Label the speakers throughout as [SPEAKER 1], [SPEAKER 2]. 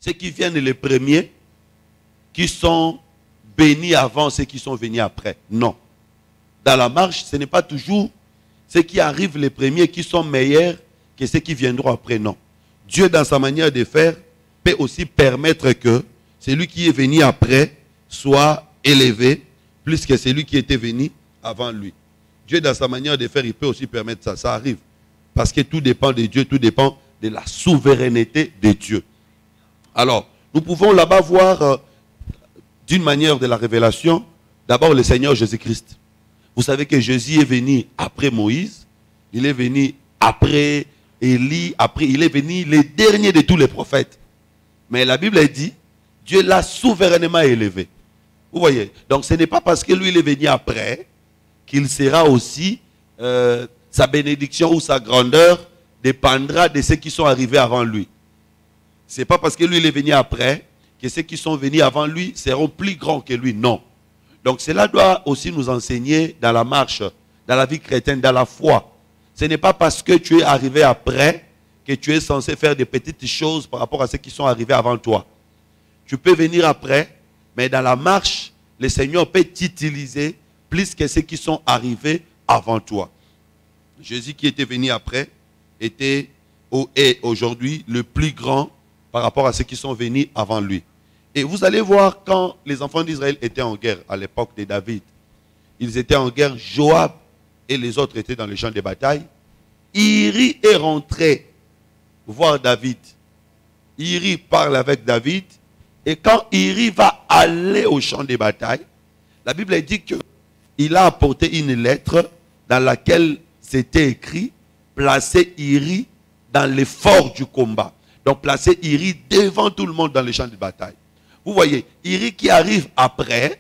[SPEAKER 1] ceux qui viennent les premiers, qui sont bénis avant ceux qui sont venus après. Non. Dans la marche, ce n'est pas toujours ceux qui arrivent les premiers qui sont meilleurs que ceux qui viendront après. Non. Dieu, dans sa manière de faire, peut aussi permettre que celui qui est venu après soit élevé plus que celui qui était venu avant lui. Dieu, dans sa manière de faire, il peut aussi permettre ça. Ça arrive. Parce que tout dépend de Dieu, tout dépend de la souveraineté de Dieu. Alors, nous pouvons là-bas voir d'une manière de la révélation, d'abord le Seigneur Jésus-Christ. Vous savez que Jésus est venu après Moïse, il est venu après Élie, il est venu le dernier de tous les prophètes. Mais la Bible dit, Dieu l'a souverainement élevé. Vous voyez? Donc ce n'est pas parce que lui il est venu après qu'il sera aussi, sa bénédiction ou sa grandeur dépendra de ceux qui sont arrivés avant lui. Ce n'est pas parce que lui il est venu après que ceux qui sont venus avant lui seront plus grands que lui. Non. Donc cela doit aussi nous enseigner dans la marche, dans la vie chrétienne, dans la foi. Ce n'est pas parce que tu es arrivé après que tu es censé faire des petites choses par rapport à ceux qui sont arrivés avant toi. Tu peux venir après, mais dans la marche, le Seigneur peut t'utiliser plus que ceux qui sont arrivés avant toi. Jésus qui était venu après était est aujourd'hui le plus grand par rapport à ceux qui sont venus avant lui. Et vous allez voir quand les enfants d'Israël étaient en guerre à l'époque de David, ils étaient en guerre, Joab et les autres étaient dans le champ de bataille. Iri est rentré voir David. Iri parle avec David. Et quand Iri va aller au champ de bataille, la Bible dit qu'il a apporté une lettre dans laquelle c'était écrit « Placez Iri dans l'effort du combat ». Donc placez Iri devant tout le monde dans le champ de bataille. Vous voyez, Iri qui arrive après,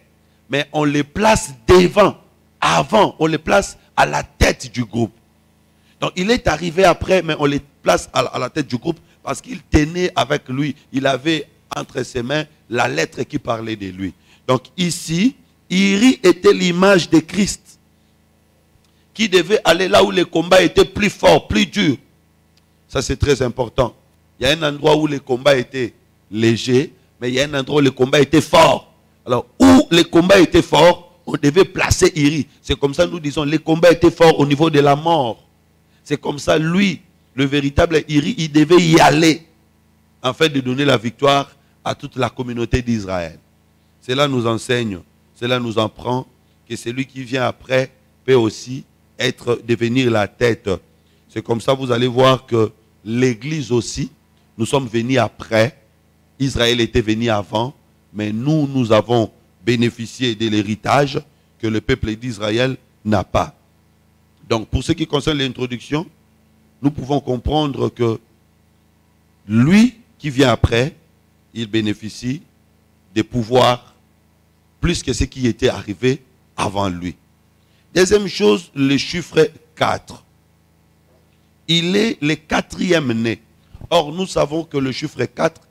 [SPEAKER 1] mais on les place devant, avant, on les place à la tête du groupe. Donc il est arrivé après, mais on les place à la tête du groupe parce qu'il tenait avec lui. Il avait entre ses mains la lettre qui parlait de lui. Donc ici, Iri était l'image de Christ qui devait aller là où les combats étaient plus forts, plus durs. Ça c'est très important. Il y a un endroit où les combats étaient légers, mais il y a un endroit où les combats étaient forts. Alors, où les combats étaient forts, on devait placer Iri. C'est comme ça nous disons, les combats étaient forts au niveau de la mort. C'est comme ça, lui, le véritable Iri, il devait y aller afin de donner la victoire à toute la communauté d'Israël. Cela nous enseigne, cela nous apprend que celui qui vient après peut aussi devenir la tête. C'est comme ça, vous allez voir que l'Église aussi, nous sommes venus après. Israël était venu avant, mais nous avons bénéficié de l'héritage que le peuple d'Israël n'a pas. Donc, pour ce qui concerne l'introduction, nous pouvons comprendre que lui qui vient après, il bénéficie des pouvoirs plus que ce qui était arrivé avant lui. Deuxième chose, le chiffre 4. Il est le quatrième né. Or, nous savons que le chiffre 4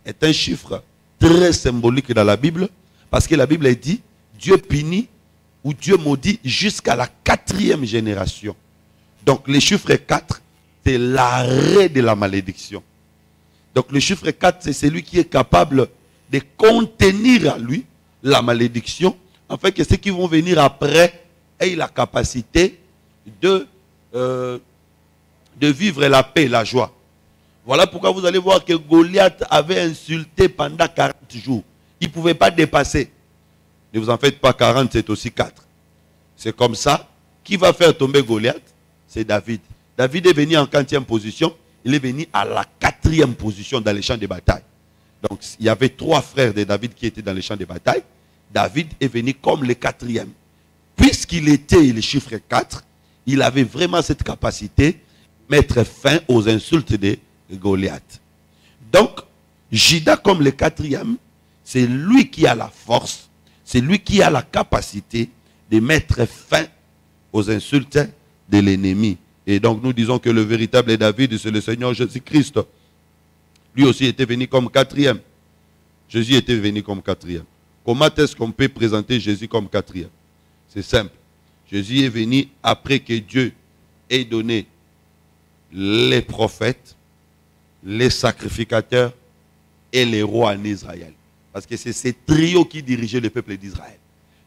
[SPEAKER 1] est un chiffre très symbolique dans la Bible, parce que la Bible dit, Dieu punit ou Dieu maudit jusqu'à la 4e génération. Donc, le chiffre 4, c'est l'arrêt de la malédiction. Donc, le chiffre 4, c'est celui qui est capable de contenir à lui la malédiction, afin que ceux qui vont venir après aient la capacité de vivre la paix, la joie. Voilà pourquoi vous allez voir que Goliath avait insulté pendant 40 jours. Il ne pouvait pas dépasser. Ne vous en faites pas, 40 c'est aussi 4. C'est comme ça. Qui va faire tomber Goliath? C'est David. David est venu en 40e position. Il est venu à la 4e position dans les champs de bataille. Donc il y avait 3 frères de David qui étaient dans les champs de bataille. David est venu comme le 4e. Puisqu'il était le chiffre 4, il avait vraiment cette capacité de mettre fin aux insultes de Goliath. Donc, Judas comme le 4e, c'est lui qui a la force, c'est lui qui a la capacité de mettre fin aux insultes de l'ennemi. Et donc nous disons que le véritable David, c'est le Seigneur Jésus-Christ. Lui aussi était venu comme 4e. Jésus était venu comme 4e. Comment est-ce qu'on peut présenter Jésus comme 4e? C'est simple. Jésus est venu après que Dieu ait donné les prophètes, les sacrificateurs et les rois en Israël. Parce que c'est ces trios qui dirigeaient le peuple d'Israël.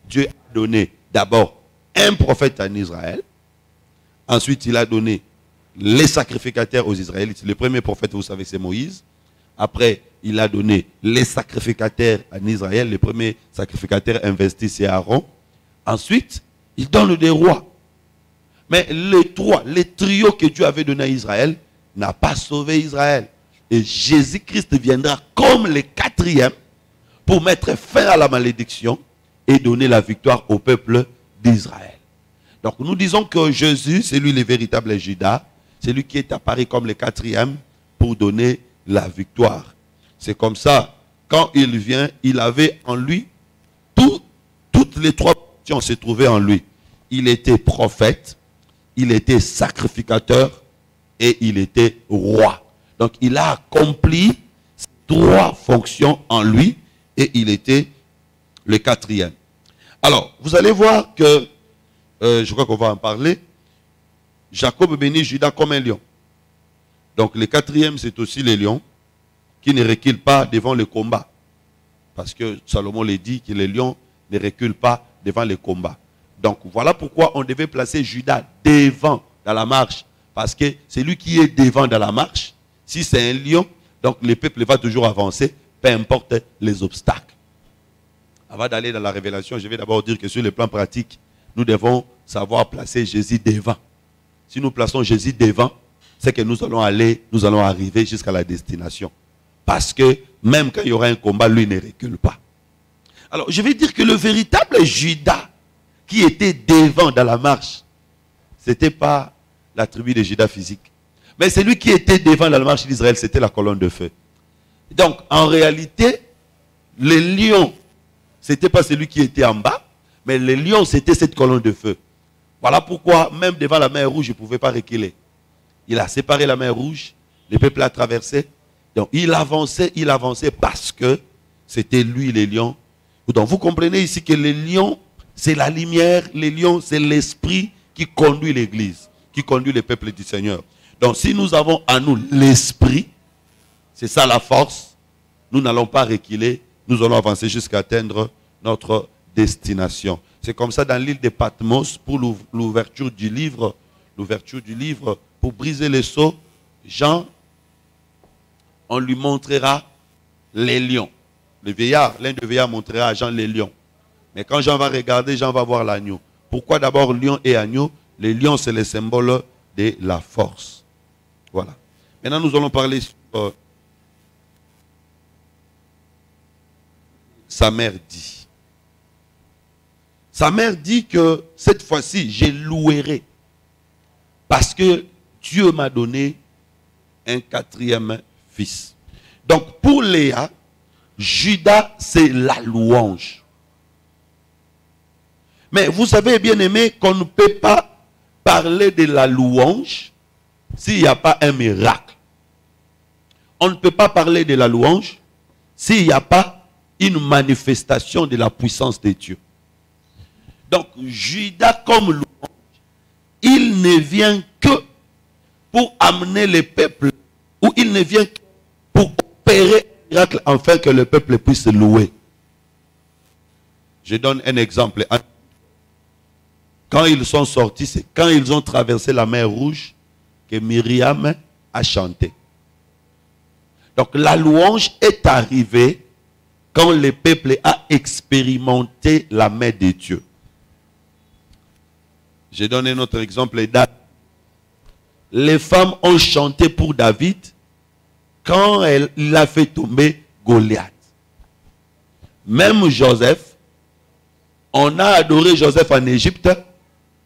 [SPEAKER 1] Dieu a donné d'abord un prophète en Israël. Ensuite, il a donné les sacrificateurs aux Israélites. Le premier prophète, vous savez, c'est Moïse. Après, il a donné les sacrificateurs en Israël. Le premier sacrificateur investi, c'est Aaron. Ensuite, il donne des rois. Mais les trios que Dieu avait donnés à Israël, n'a pas sauvé Israël. Et Jésus-Christ viendra comme le quatrième pour mettre fin à la malédiction et donner la victoire au peuple d'Israël. Donc nous disons que Jésus, c'est lui le véritable Judas, c'est lui qui est apparu comme le quatrième pour donner la victoire. C'est comme ça, quand il vient, il avait en lui, toutes les trois options se trouvaient en lui. Il était prophète, il était sacrificateur et il était roi. Donc il a accompli trois fonctions en lui et il était le quatrième. Alors, vous allez voir que, je crois qu'on va en parler, Jacob bénit Judas comme un lion. Donc le quatrième, c'est aussi le lion qui ne recule pas devant le combat. Parce que Salomon le dit que les lions ne reculent pas devant le combat. Donc voilà pourquoi on devait placer Judas devant dans la marche. Parce que c'est lui qui est devant dans la marche. Si c'est un lion, donc le peuple va toujours avancer, peu importe les obstacles. Avant d'aller dans la révélation, je vais d'abord dire que sur le plan pratique, nous devons savoir placer Jésus devant. Si nous plaçons Jésus devant, c'est que nous allons arriver jusqu'à la destination. Parce que même quand il y aura un combat, lui ne recule pas. Alors, je vais dire que le véritable Judas qui était devant dans la marche, ce n'était pas la tribu de Judas physique. Mais celui qui était devant dans la marche d'Israël, c'était la colonne de feu. Donc, en réalité, le lion, ce n'était pas celui qui était en bas, mais le lion, c'était cette colonne de feu. Voilà pourquoi, même devant la mer rouge, il ne pouvait pas reculer. Il a séparé la mer rouge, le peuple a traversé. Donc, il avançait parce que c'était lui, le lion. Donc, vous comprenez ici que le lion, c'est la lumière, le lion, c'est l'esprit qui conduit l'église, qui conduit le peuple du Seigneur. Donc, si nous avons en nous l'esprit, c'est ça la force, nous n'allons pas reculer, nous allons avancer jusqu'à atteindre notre destination. C'est comme ça dans l'île de Patmos, pour l'ouverture du livre, pour briser les sceaux, Jean, on lui montrera les lions. Le vieillard, l'un des vieillards montrera à Jean les lions. Mais quand Jean va regarder, Jean va voir l'agneau. Pourquoi d'abord lion et agneau? Les lions, c'est le symbole de la force. Voilà. Maintenant, nous allons parler sur sa mère dit. Sa mère dit que cette fois-ci, je louerai. Parce que Dieu m'a donné un quatrième fils. Donc, pour Léa, Judas, c'est la louange. Mais vous savez, bien aimé, qu'on ne peut pas parler de la louange s'il n'y a pas un miracle. On ne peut pas parler de la louange s'il n'y a pas une manifestation de la puissance de Dieu. Donc, Judas comme louange, il ne vient que pour amener le peuple, ou il ne vient que pour opérer un miracle afin que le peuple puisse louer. Je donne un exemple. Quand ils sont sortis, c'est quand ils ont traversé la mer Rouge que Myriam a chanté. Donc la louange est arrivée quand le peuple a expérimenté la main de Dieu. Je donne un autre exemple. Les femmes ont chanté pour David quand il a fait tomber Goliath. Même Joseph, on a adoré Joseph en Égypte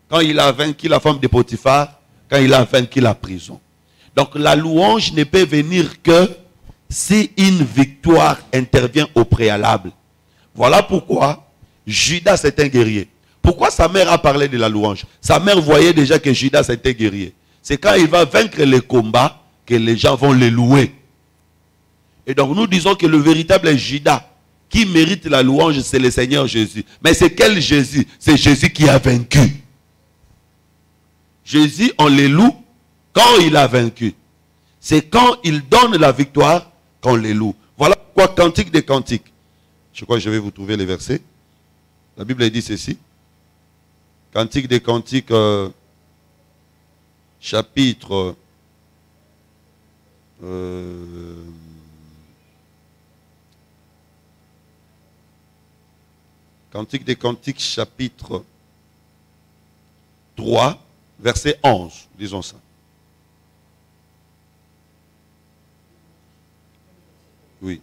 [SPEAKER 1] quand il a vaincu la femme de Potiphar, quand il a vaincu la prison. Donc la louange ne peut venir que si une victoire intervient au préalable. Voilà pourquoi Judas est un guerrier. Pourquoi sa mère a parlé de la louange? Sa mère voyait déjà que Judas était guerrier. C'est quand il va vaincre les combats que les gens vont le louer. Et donc nous disons que le véritable Judas qui mérite la louange, c'est le Seigneur Jésus. Mais c'est quel Jésus? C'est Jésus qui a vaincu. Jésus, on le loue quand il a vaincu. C'est quand il donne la victoire qu'on le loue. Voilà pourquoi pourquoi Cantique des Cantiques? Je crois que je vais vous trouver les versets. La Bible dit ceci. Cantique des Cantiques, chapitre... Cantique des Cantiques, chapitre 3, verset 11, disons ça. Oui.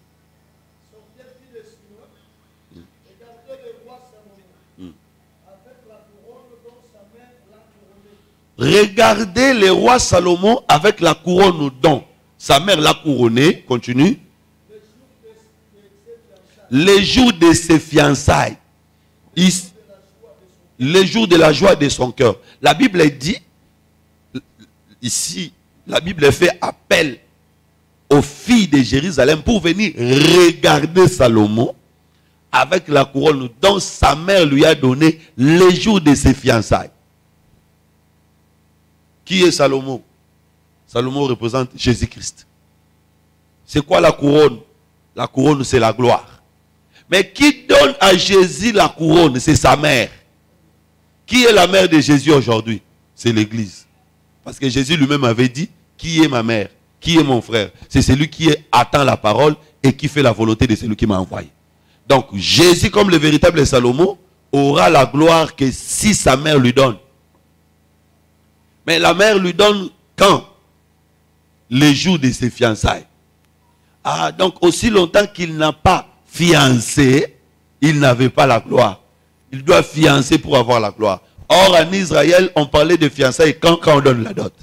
[SPEAKER 1] Regardez le roi Salomon avec la couronne dont sa mère l'a couronné. Continue. Les jours de ses fiançailles. Les jours de la joie de son cœur. La Bible dit, ici, la Bible fait appel aux filles de Jérusalem pour venir regarder Salomon avec la couronne dont sa mère lui a donné les jours de ses fiançailles. Qui est Salomon? Salomon représente Jésus-Christ. C'est quoi la couronne? La couronne, c'est la gloire. Mais qui donne à Jésus la couronne? C'est sa mère. Qui est la mère de Jésus aujourd'hui? C'est l'Église. Parce que Jésus lui-même avait dit, qui est ma mère? Qui est mon frère? C'est celui qui attend la parole et qui fait la volonté de celui qui m'a envoyé. Donc Jésus, comme le véritable Salomon, aura la gloire que si sa mère lui donne. Mais la mère lui donne quand? Les jours de ses fiançailles. Ah, donc aussi longtemps qu'il n'a pas fiancé, il n'avait pas la gloire. Il doit fiancer pour avoir la gloire. Or, en Israël, on parlait de fiançailles quand on donne la dot.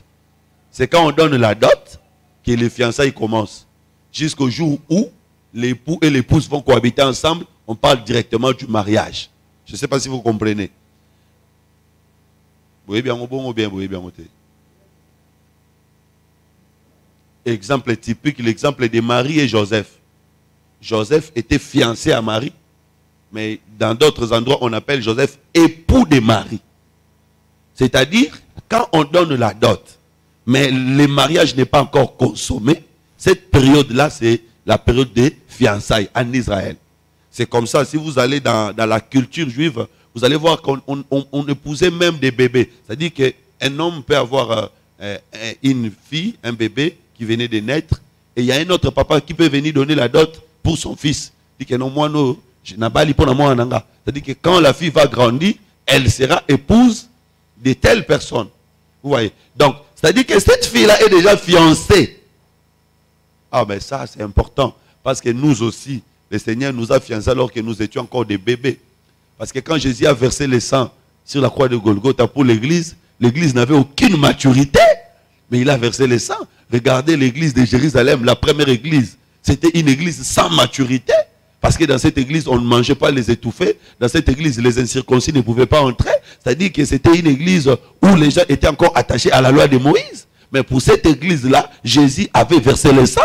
[SPEAKER 1] C'est quand on donne la dot que les fiançailles commencent. Jusqu'au jour où l'époux et l'épouse vont cohabiter ensemble, on parle directement du mariage. Je ne sais pas si vous comprenez. Exemple typique, l'exemple de Marie et Joseph. Joseph était fiancé à Marie, mais dans d'autres endroits, on appelle Joseph époux de Marie. C'est-à-dire, quand on donne la dot, mais le mariage n'est pas encore consommé, cette période-là, c'est la période des fiançailles en Israël. C'est comme ça, si vous allez dans la culture juive, vous allez voir qu'on épousait même des bébés. C'est-à-dire qu'un homme peut avoir une fille, un bébé qui venait de naître, et il y a un autre papa qui peut venir donner la dot pour son fils. Il dit que non, moi, non, je n'ai pas pour moi. C'est-à-dire que quand la fille va grandir, elle sera épouse de telle personne. Vous voyez? Donc, c'est-à-dire que cette fille-là est déjà fiancée. Ah, ben ça, c'est important. Parce que nous aussi, le Seigneur nous a fiancés alors que nous étions encore des bébés. Parce que quand Jésus a versé le sang sur la croix de Golgotha pour l'église, l'église n'avait aucune maturité. Mais il a versé le sang. Regardez l'église de Jérusalem, la première église. C'était une église sans maturité. Parce que dans cette église, on ne mangeait pas les étouffés. Dans cette église, les incirconcis ne pouvaient pas entrer. C'est-à-dire que c'était une église où les gens étaient encore attachés à la loi de Moïse. Mais pour cette église-là, Jésus avait versé le sang.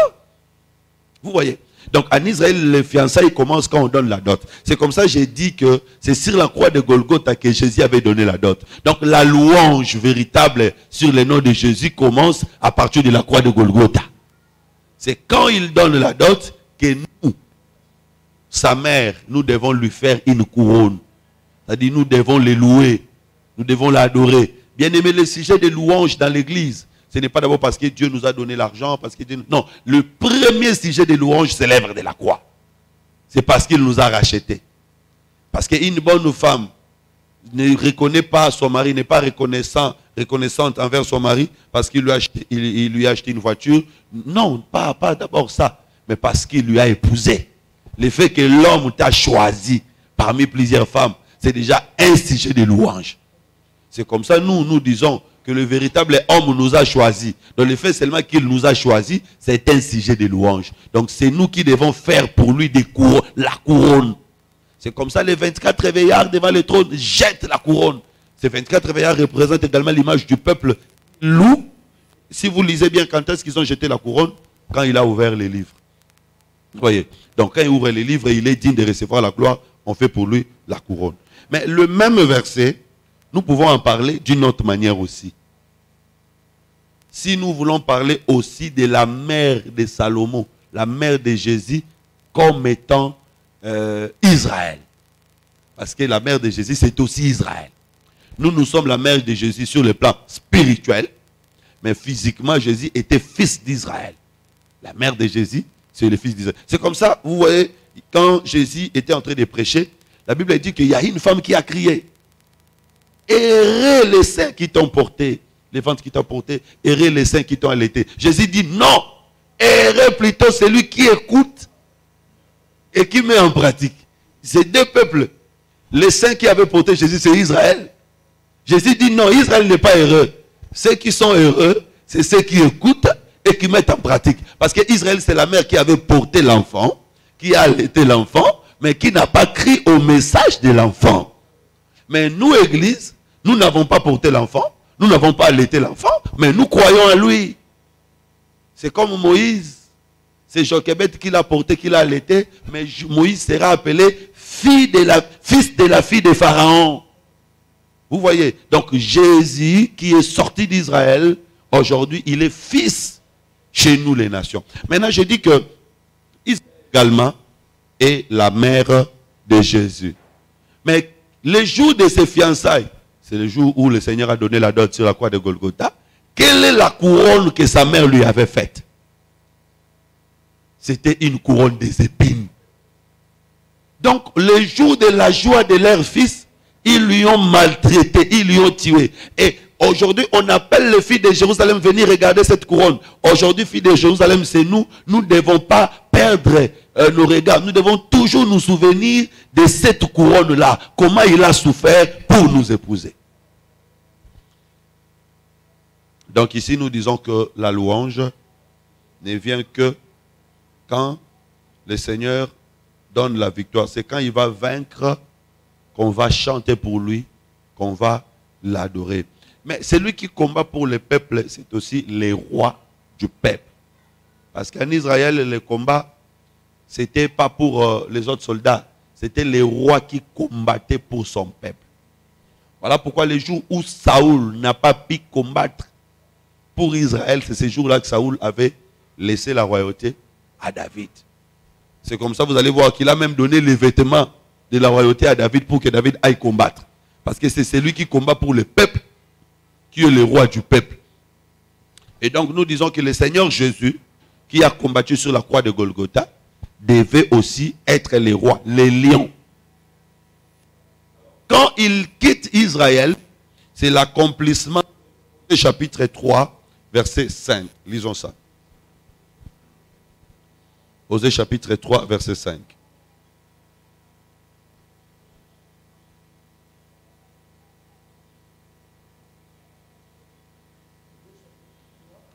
[SPEAKER 1] Vous voyez? Donc en Israël, les fiançailles commencent quand on donne la dot. C'est comme ça que j'ai dit que c'est sur la croix de Golgotha que Jésus avait donné la dot. Donc la louange véritable sur le nom de Jésus commence à partir de la croix de Golgotha. C'est quand il donne la dot que nous, sa mère, nous devons lui faire une couronne. C'est-à-dire nous devons le louer, nous devons l'adorer. Bien aimé, le sujet de louange dans l'église, ce n'est pas d'abord parce que Dieu nous a donné l'argent, parce que Dieu... Non, le premier sujet de louange, c'est l'œuvre de la croix. C'est parce qu'il nous a rachetés. Parce qu'une bonne femme ne reconnaît pas son mari, n'est pas reconnaissante envers son mari, parce qu'il lui a acheté une voiture. Non, pas d'abord ça, mais parce qu'il lui a épousé. Le fait que l'homme t'a choisi parmi plusieurs femmes, c'est déjà un sujet de louange. C'est comme ça, nous disons que le véritable homme nous a choisis. Donc le fait seulement qu'il nous a choisis, c'est un sujet de louange. Donc c'est nous qui devons faire pour lui la couronne. C'est comme ça, les 24 veillards devant le trône jettent la couronne. Ces 24 veillards représentent également l'image du peuple loup. Si vous lisez bien, quand est-ce qu'ils ont jeté la couronne? Quand il a ouvert les livres. Vous voyez? Donc quand il ouvre les livres, il est digne de recevoir la gloire. On fait pour lui la couronne. Mais le même verset, nous pouvons en parler d'une autre manière aussi. Si nous voulons parler aussi de la mère de Salomon, la mère de Jésus, comme étant Israël. Parce que la mère de Jésus, c'est aussi Israël. Nous sommes la mère de Jésus sur le plan spirituel, mais physiquement, Jésus était fils d'Israël. La mère de Jésus, c'est le fils d'Israël. C'est comme ça, vous voyez, quand Jésus était en train de prêcher, la Bible dit qu'il y a une femme qui a crié. Errez les seins qui t'ont porté, les ventres qui t'ont porté, errez les seins qui t'ont allaité. Jésus dit non, errez plutôt celui qui écoute et qui met en pratique. C'est deux peuples. Les saints qui avaient porté Jésus, c'est Israël. Jésus dit non, Israël n'est pas heureux. Ceux qui sont heureux, c'est ceux qui écoutent et qui mettent en pratique. Parce que Israël, c'est la mère qui avait porté l'enfant, qui a allaité l'enfant, mais qui n'a pas crié au message de l'enfant. Mais nous, Église, nous n'avons pas porté l'enfant, nous n'avons pas allaité l'enfant, mais nous croyons à lui. C'est comme Moïse. C'est Jochebed qui l'a porté, qui l'a allaité, mais Moïse sera appelé fils de la fille de Pharaon. Vous voyez, donc Jésus qui est sorti d'Israël, aujourd'hui il est fils chez nous les nations. Maintenant je dis que Israël également est la mère de Jésus. Mais le jour de ses fiançailles, c'est le jour où le Seigneur a donné la dot sur la croix de Golgotha. Quelle est la couronne que sa mère lui avait faite? C'était une couronne des épines. Donc le jour de la joie de leur fils, ils lui ont maltraité, ils lui ont tué. Et aujourd'hui, on appelle les filles de Jérusalem venir regarder cette couronne. Aujourd'hui, filles de Jérusalem, c'est nous. Nous ne devons pas perdre nos regards. Nous devons toujours nous souvenir de cette couronne-là. Comment il a souffert pour nous épouser. Donc ici, nous disons que la louange ne vient que quand le Seigneur donne la victoire. C'est quand il va vaincre qu'on va chanter pour lui, qu'on va l'adorer. Mais celui qui combat pour le peuple, c'est aussi les rois du peuple. Parce qu'en Israël, le combat, ce n'était pas pour les autres soldats, c'était les rois qui combattaient pour son peuple. Voilà pourquoi les jours où Saoul n'a pas pu combattre pour Israël, c'est ces jours-là que Saoul avait laissé la royauté à David. C'est comme ça, vous allez voir qu'il a même donné les vêtements de la royauté à David pour que David aille combattre. Parce que c'est celui qui combat pour le peuple qui est le roi du peuple. Et donc nous disons que le Seigneur Jésus, qui a combattu sur la croix de Golgotha, devait aussi être le roi, les lions. Quand il quitte Israël, c'est l'accomplissement du chapitre 3, verset 5. Lisons ça. Osée chapitre 3, verset 5.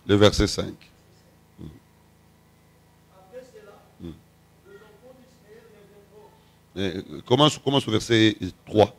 [SPEAKER 1] Le verset 5. Commence au verset 3.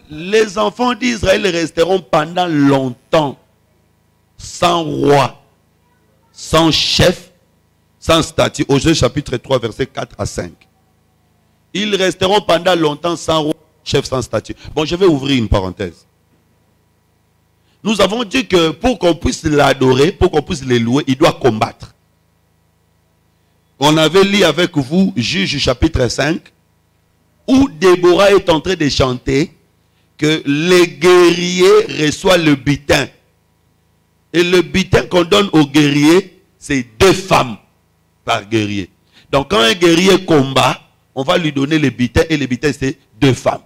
[SPEAKER 1] Les enfants d'Israël resteront pendant longtemps sans roi, sans chef, sans statut. Osée chapitre 3, verset 4 à 5. Ils resteront pendant longtemps sans roi, chef, sans statut. Bon, je vais ouvrir une parenthèse. Nous avons dit que pour qu'on puisse l'adorer, pour qu'on puisse le louer, il doit combattre. On avait lu avec vous Juge chapitre 5, où Déborah est en train de chanter que les guerriers reçoivent le butin. Et le butin qu'on donne aux guerriers, c'est 2 femmes par guerrier. Donc quand un guerrier combat, on va lui donner le butin, et le butin c'est 2 femmes.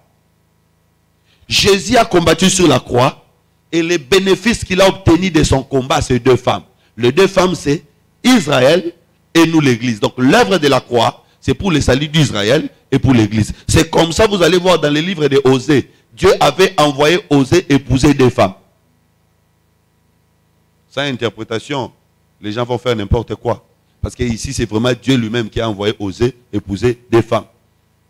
[SPEAKER 1] Jésus a combattu sur la croix, et les bénéfices qu'il a obtenus de son combat, c'est 2 femmes. Les 2 femmes, c'est Israël et nous l'église. Donc l'œuvre de la croix, c'est pour le salut d'Israël et pour l'église. C'est comme ça, vous allez voir dans les livres de Osée, Dieu avait envoyé Osée épouser 2 femmes. Sans interprétation, les gens vont faire n'importe quoi. Parce que ici, c'est vraiment Dieu lui-même qui a envoyé Osée épouser 2 femmes.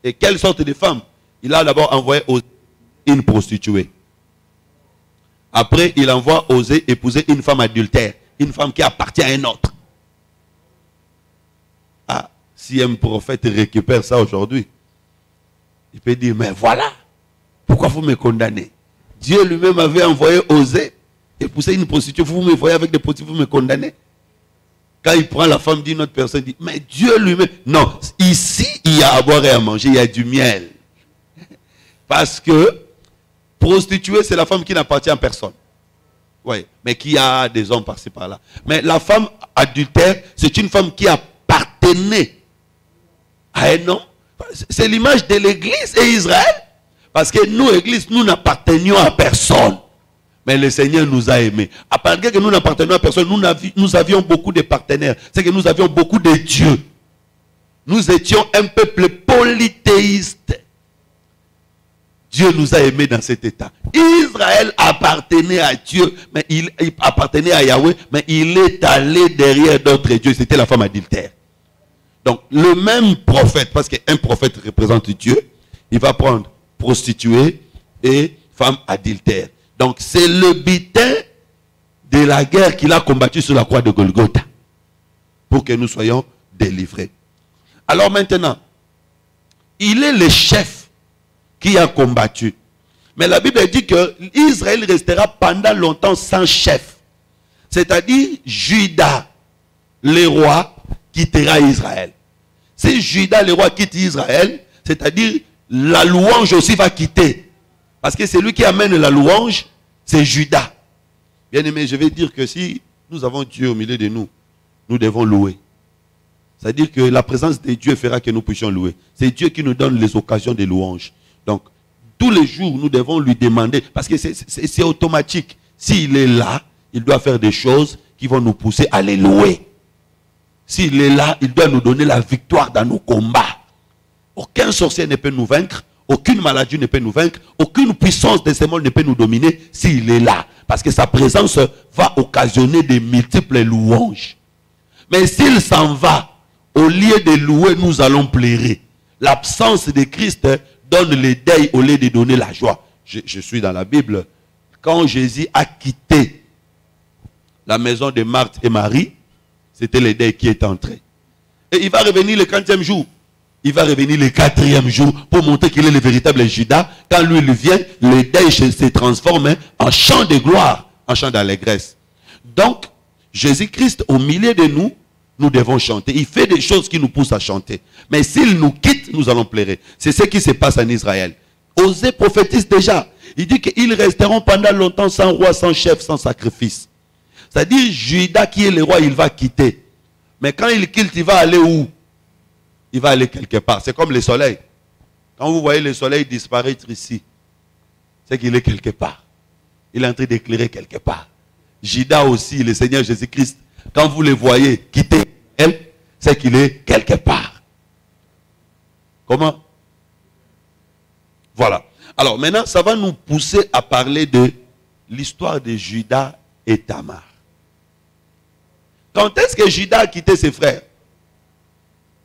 [SPEAKER 1] Et quelle sorte de femmes? Il a d'abord envoyé Osée une prostituée. Après, il envoie Osée épouser une femme adultère. Une femme qui appartient à un autre. Ah, si un prophète récupère ça aujourd'hui, il peut dire, mais voilà, pourquoi vous me condamnez? Dieu lui-même avait envoyé Osée épouser une prostituée. Vous me voyez avec des prostituées, vous me condamnez. Quand il prend la femme d'une autre personne, il dit, mais Dieu lui-même... Non, ici, il y a à boire et à manger, il y a du miel. Parce que prostituée, c'est la femme qui n'appartient à personne. Oui, mais qui a des hommes par-ci par-là. Mais la femme adultère, c'est une femme qui appartenait à un homme. C'est l'image de l'Église et Israël. Parce que nous, Église, nous n'appartenions à personne. Mais le Seigneur nous a aimés. À part que nous n'appartenions à personne, nous avions beaucoup de partenaires. C'est que nous avions beaucoup de dieux. Nous étions un peuple polythéiste. Dieu nous a aimés dans cet état. Israël appartenait à Dieu, mais il appartenait à Yahweh, mais il est allé derrière d'autres dieux. C'était la femme adultère. Donc, le même prophète, parce qu'un prophète représente Dieu, il va prendre prostituée et femme adultère. Donc, c'est le butin de la guerre qu'il a combattu sur la croix de Golgotha, pour que nous soyons délivrés. Alors maintenant, il est le chef qui a combattu. Mais la Bible dit que Israël restera pendant longtemps sans chef. C'est-à-dire, Juda, le roi, quittera Israël. Si Juda, le roi, quitte Israël, c'est-à-dire, la louange aussi va quitter. Parce que c'est lui qui amène la louange, c'est Juda. Bien aimé, je vais dire que si nous avons Dieu au milieu de nous, nous devons louer. C'est-à-dire que la présence de Dieu fera que nous puissions louer. C'est Dieu qui nous donne les occasions de louange. Donc, tous les jours, nous devons lui demander, parce que c'est automatique. S'il est là, il doit faire des choses qui vont nous pousser à les louer. S'il est là, il doit nous donner la victoire dans nos combats. Aucun sorcier ne peut nous vaincre, aucune maladie ne peut nous vaincre, aucune puissance de ces mondes ne peut nous dominer s'il est là. Parce que sa présence va occasionner de multiples louanges. Mais s'il s'en va, au lieu de louer, nous allons pleurer. L'absence de Christ donne le deuil au lieu de donner la joie. Je suis dans la Bible. Quand Jésus a quitté la maison de Marthe et Marie, c'était le deuil qui est entré. Et il va revenir le 40e jour. Il va revenir le 4e jour pour montrer qu'il est le véritable Judas. Quand lui, il vient, le deuil se transforme en chant de gloire, en chant d'allégresse. Donc, Jésus-Christ, au milieu de nous, nous devons chanter. Il fait des choses qui nous poussent à chanter. Mais s'il nous quitte, nous allons pleurer. C'est ce qui se passe en Israël. Osée prophétise déjà. Il dit qu'ils resteront pendant longtemps sans roi, sans chef, sans sacrifice. C'est-à-dire, Judas qui est le roi, il va quitter. Mais quand il quitte, il va aller où? Il va aller quelque part. C'est comme le soleil. Quand vous voyez le soleil disparaître ici, c'est qu'il est quelque part. Il est en train d'éclairer quelque part. Judas aussi, le Seigneur Jésus-Christ, quand vous le voyez quitter elle, c'est qu'il est quelque part. Comment? Voilà. Alors maintenant, ça va nous pousser à parler de l'histoire de Judas et Tamar. Quand est-ce que Judas a quitté ses frères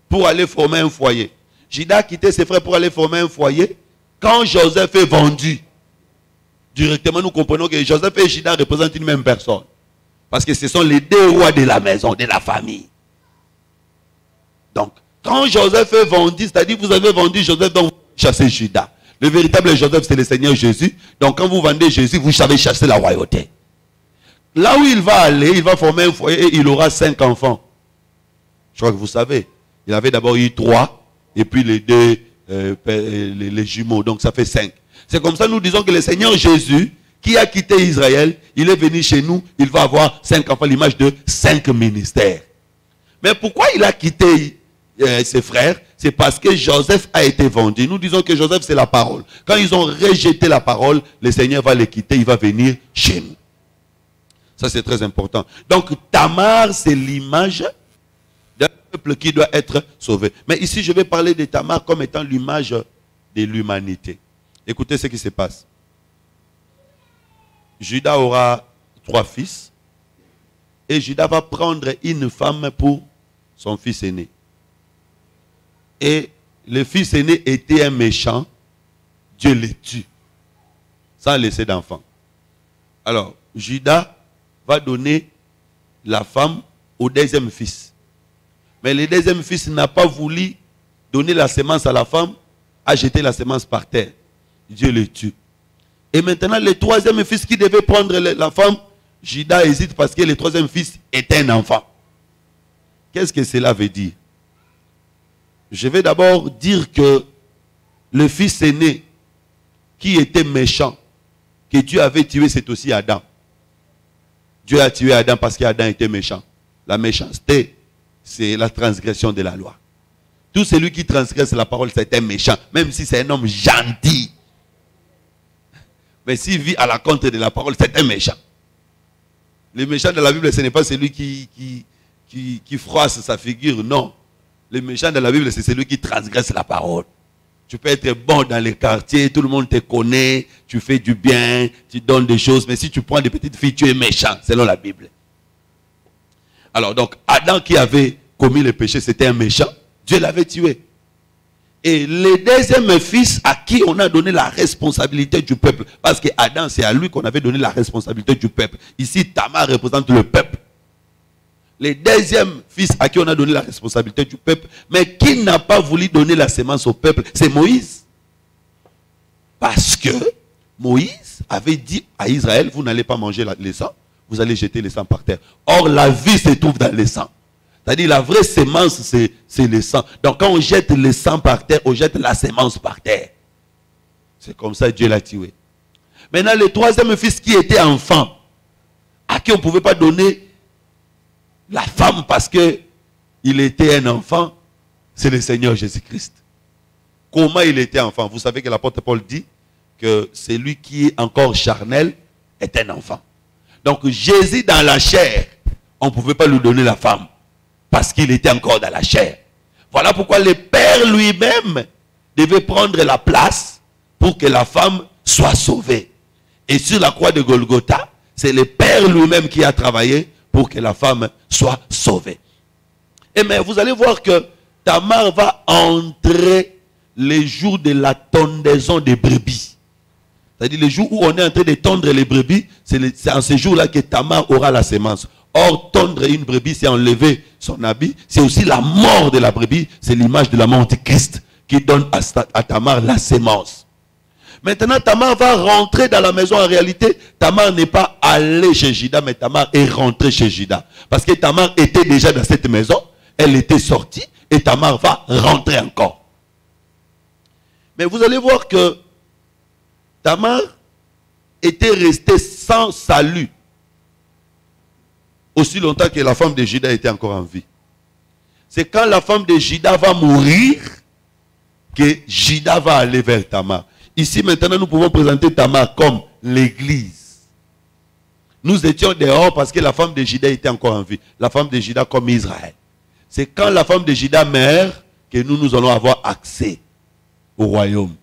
[SPEAKER 1] pour aller former un foyer? Judas a quitté ses frères pour aller former un foyer quand Joseph est vendu. Directement, nous comprenons que Joseph et Judas représentent une même personne. Parce que ce sont les deux rois de la maison, de la famille. Donc, quand Joseph est vendu, c'est-à-dire vous avez vendu Joseph, donc vous chassez Judas. Le véritable Joseph, c'est le Seigneur Jésus. Donc, quand vous vendez Jésus, vous savez chasser la royauté. Là où il va aller, il va former un foyer et il aura 5 enfants. Je crois que vous savez. Il avait d'abord eu 3, et puis les 2, les jumeaux. Donc, ça fait 5. C'est comme ça que nous disons que le Seigneur Jésus, qui a quitté Israël, il est venu chez nous, il va avoir 5 enfants, l'image de 5 ministères. Mais pourquoi il a quitté ses frères? C'est parce que Joseph a été vendu. Nous disons que Joseph, c'est la parole. Quand ils ont rejeté la parole, le Seigneur va les quitter, il va venir chez nous. Ça, c'est très important. Donc, Tamar, c'est l'image d'un peuple qui doit être sauvé. Mais ici, je vais parler de Tamar comme étant l'image de l'humanité. Écoutez ce qui se passe. Judas aura 3 fils. Et Judas va prendre une femme pour son fils aîné. Et le fils aîné était un méchant. Dieu le tue. Sans laisser d'enfant. Alors, Judas va donner la femme au deuxième fils. Mais le deuxième fils n'a pas voulu donner la semence à la femme, a jeté la semence par terre. Dieu le tue. Et maintenant, le troisième fils qui devait prendre la femme, Judas hésite parce que le troisième fils était un enfant. Qu'est-ce que cela veut dire? Je vais d'abord dire que le fils aîné qui était méchant, que Dieu avait tué, c'est aussi Adam. Dieu a tué Adam parce qu'Adam était méchant. La méchanceté, c'est la transgression de la loi. Tout celui qui transgresse la parole, c'est un méchant, même si c'est un homme gentil. Mais s'il vit à la contre de la parole, c'est un méchant. Le méchant de la Bible, ce n'est pas celui qui froisse sa figure, non. Le méchant de la Bible, c'est celui qui transgresse la parole. Tu peux être bon dans les quartiers, tout le monde te connaît, tu fais du bien, tu donnes des choses, mais si tu prends des petites filles, tu es méchant, selon la Bible. Alors donc, Adam qui avait commis le péché, c'était un méchant, Dieu l'avait tué. Et le deuxième fils à qui on a donné la responsabilité du peuple, parce que Adam, c'est à lui qu'on avait donné la responsabilité du peuple. Ici, Tamar représente le peuple. Le deuxième fils à qui on a donné la responsabilité du peuple, mais qui n'a pas voulu donner la semence au peuple, c'est Moïse. Parce que Moïse avait dit à Israël, vous n'allez pas manger le sang, vous allez jeter le sang par terre. Or, la vie se trouve dans le sang. C'est-à-dire, la vraie semence, c'est le sang. Donc, quand on jette le sang par terre, on jette la semence par terre. C'est comme ça que Dieu l'a tué. Maintenant, le troisième fils qui était enfant, à qui on ne pouvait pas donner la femme parce qu'il était un enfant, c'est le Seigneur Jésus-Christ. Comment il était enfant? Vous savez que l'apôtre Paul dit que celui qui est encore charnel est un enfant. Donc Jésus dans la chair, on ne pouvait pas lui donner la femme parce qu'il était encore dans la chair. Voilà pourquoi le Père lui-même devait prendre la place pour que la femme soit sauvée. Et sur la croix de Golgotha, c'est le Père lui-même qui a travaillé pour que la femme soit sauvée. Et mais vous allez voir que Tamar va entrer les jours de la tondaison des brebis. C'est-à-dire les jours où on est en train de tondre les brebis, c'est en ce jour-là que Tamar aura la semence. Or, tondre une brebis, c'est enlever son habit. C'est aussi la mort de la brebis. C'est l'image de la mort de Christ qui donne à Tamar la semence. Maintenant, Tamar va rentrer dans la maison. En réalité, Tamar n'est pas allé chez Judas, mais Tamar est rentré chez Judas. Parce que Tamar était déjà dans cette maison. Elle était sortie et Tamar va rentrer encore. Mais vous allez voir que Tamar était restée sans salut aussi longtemps que la femme de Judas était encore en vie. C'est quand la femme de Judas va mourir que Judas va aller vers Tamar. Ici, maintenant, nous pouvons présenter Tamar comme l'église. Nous étions dehors parce que la femme de Judas était encore en vie. La femme de Judas comme Israël. C'est quand la femme de Judas meurt que nous allons avoir accès au royaume.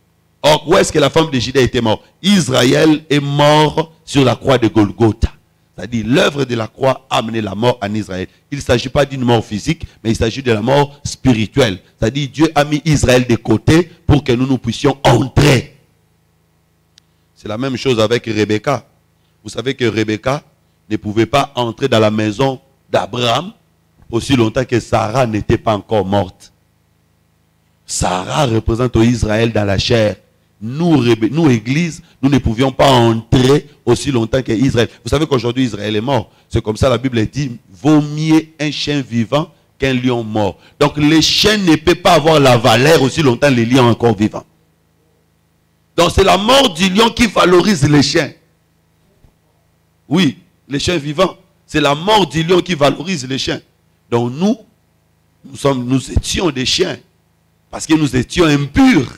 [SPEAKER 1] Or, où est-ce que la femme de Judas était morte? Israël est mort sur la croix de Golgotha. C'est-à-dire, l'œuvre de la croix a amené la mort en Israël. Il ne s'agit pas d'une mort physique, mais il s'agit de la mort spirituelle. C'est-à-dire, Dieu a mis Israël de côté pour que nous puissions entrer. C'est la même chose avec Rebecca. Vous savez que Rebecca ne pouvait pas entrer dans la maison d'Abraham aussi longtemps que Sarah n'était pas encore morte. Sarah représente Israël dans la chair. Nous, Église, nous ne pouvions pas entrer aussi longtemps qu'Israël. Vous savez qu'aujourd'hui, Israël est mort. C'est comme ça la Bible dit, vaut mieux un chien vivant qu'un lion mort. Donc, le chien ne peut pas avoir la valeur aussi longtemps que les lions encore vivants. Donc, c'est la mort du lion qui valorise les chiens. Oui, les chiens vivants. C'est la mort du lion qui valorise les chiens. Donc, nous étions des chiens. Parce que nous étions impurs.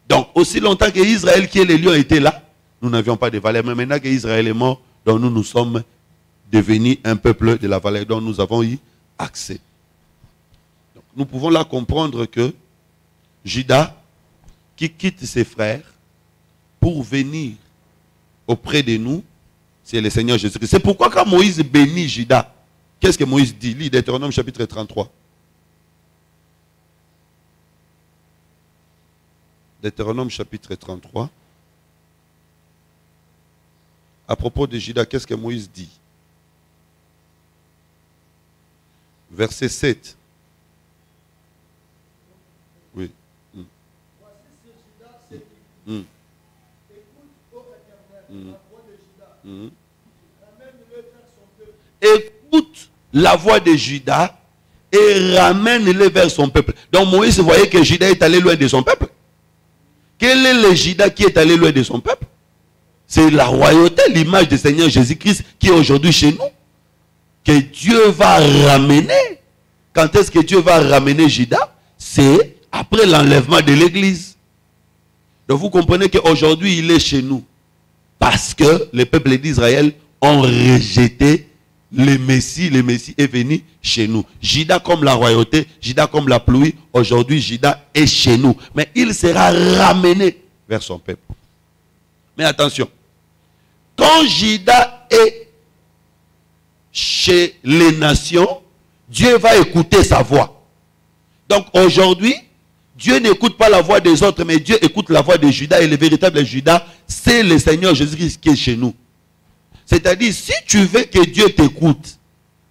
[SPEAKER 1] Donc, aussi longtemps que Israël, qui est le lion, était là, nous n'avions pas de valeur. Mais maintenant qu'Israël est mort, donc nous sommes devenus un peuple de la valeur dont nous avons eu accès. Donc, nous pouvons là comprendre que Judas, qui quitte ses frères pour venir auprès de nous, c'est le Seigneur Jésus-Christ. C'est pourquoi quand Moïse bénit Judas, qu'est-ce que Moïse dit? Lis Deutéronome chapitre 33. Deutéronome chapitre 33. À propos de Judas, qu'est-ce que Moïse dit? Verset 7. Oui.
[SPEAKER 2] Voici ce Judas, c'est qui? Écoute, ô Éternel, la voix de Judas. Ramène-le vers son peuple.
[SPEAKER 1] Écoute la voix de Judas et ramène-le vers son peuple. Donc Moïse voyait que Judas est allé loin de son peuple. Quel est le Judas qui est allé loin de son peuple? C'est la royauté, l'image du Seigneur Jésus-Christ qui est aujourd'hui chez nous. Que Dieu va ramener. Quand est-ce que Dieu va ramener Judas? C'est après l'enlèvement de l'église. Donc vous comprenez qu'aujourd'hui il est chez nous. Parce que le peuple d'Israël ont rejeté le Messie est venu chez nous. Judas comme la royauté, Judas comme la pluie, aujourd'hui Judas est chez nous. Mais il sera ramené vers son peuple. Mais attention, quand Judas est chez les nations, Dieu va écouter sa voix. Donc aujourd'hui, Dieu n'écoute pas la voix des autres, mais Dieu écoute la voix de Judas. Et le véritable Judas, c'est le Seigneur Jésus-Christ qui est chez nous. C'est-à-dire, si tu veux que Dieu t'écoute,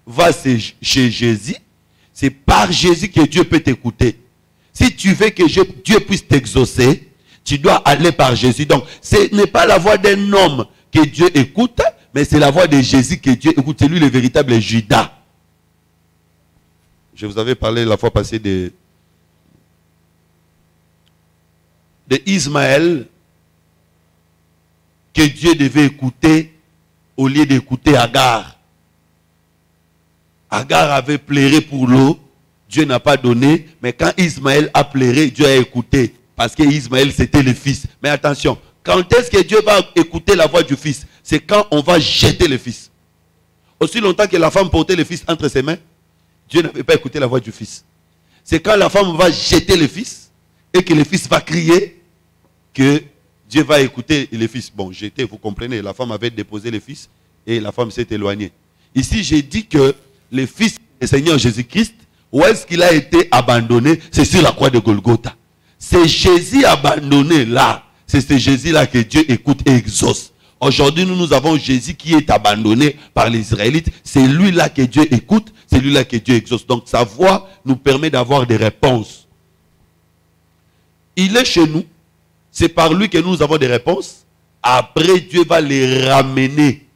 [SPEAKER 1] va chez Jésus. C'est par Jésus que Dieu peut t'écouter. Si tu veux que Dieu puisse t'exaucer, tu dois aller par Jésus. Donc, ce n'est pas la voix d'un homme que Dieu écoute, mais c'est la voix de Jésus que Dieu écoute. C'est lui le véritable Judas. Je vous avais parlé la fois passée de Ismaël, que Dieu devait écouter au lieu d'écouter Agar. Agar avait pleuré pour l'eau, Dieu n'a pas donné, mais quand Ismaël a pleuré, Dieu a écouté, parce que Ismaël c'était le fils. Mais attention, quand est-ce que Dieu va écouter la voix du fils? C'est quand on va jeter le fils. Aussi longtemps que la femme portait le fils entre ses mains, Dieu n'avait pas écouté la voix du fils. C'est quand la femme va jeter le fils, et que le fils va crier, que Dieu va écouter le fils. Bon, jeter, vous comprenez, la femme avait déposé le fils, et la femme s'est éloignée. Ici, j'ai dit que le fils du Seigneur Jésus-Christ, où est-ce qu'il a été abandonné? C'est sur la croix de Golgotha. C'est Jésus abandonné là. C'est ce Jésus-là que Dieu écoute et exauce. Aujourd'hui, nous avons Jésus qui est abandonné par les Israélites. C'est lui-là que Dieu écoute, c'est lui-là que Dieu exauce. Donc sa voix nous permet d'avoir des réponses. Il est chez nous. C'est par lui que nous avons des réponses. Après, Dieu va les ramener.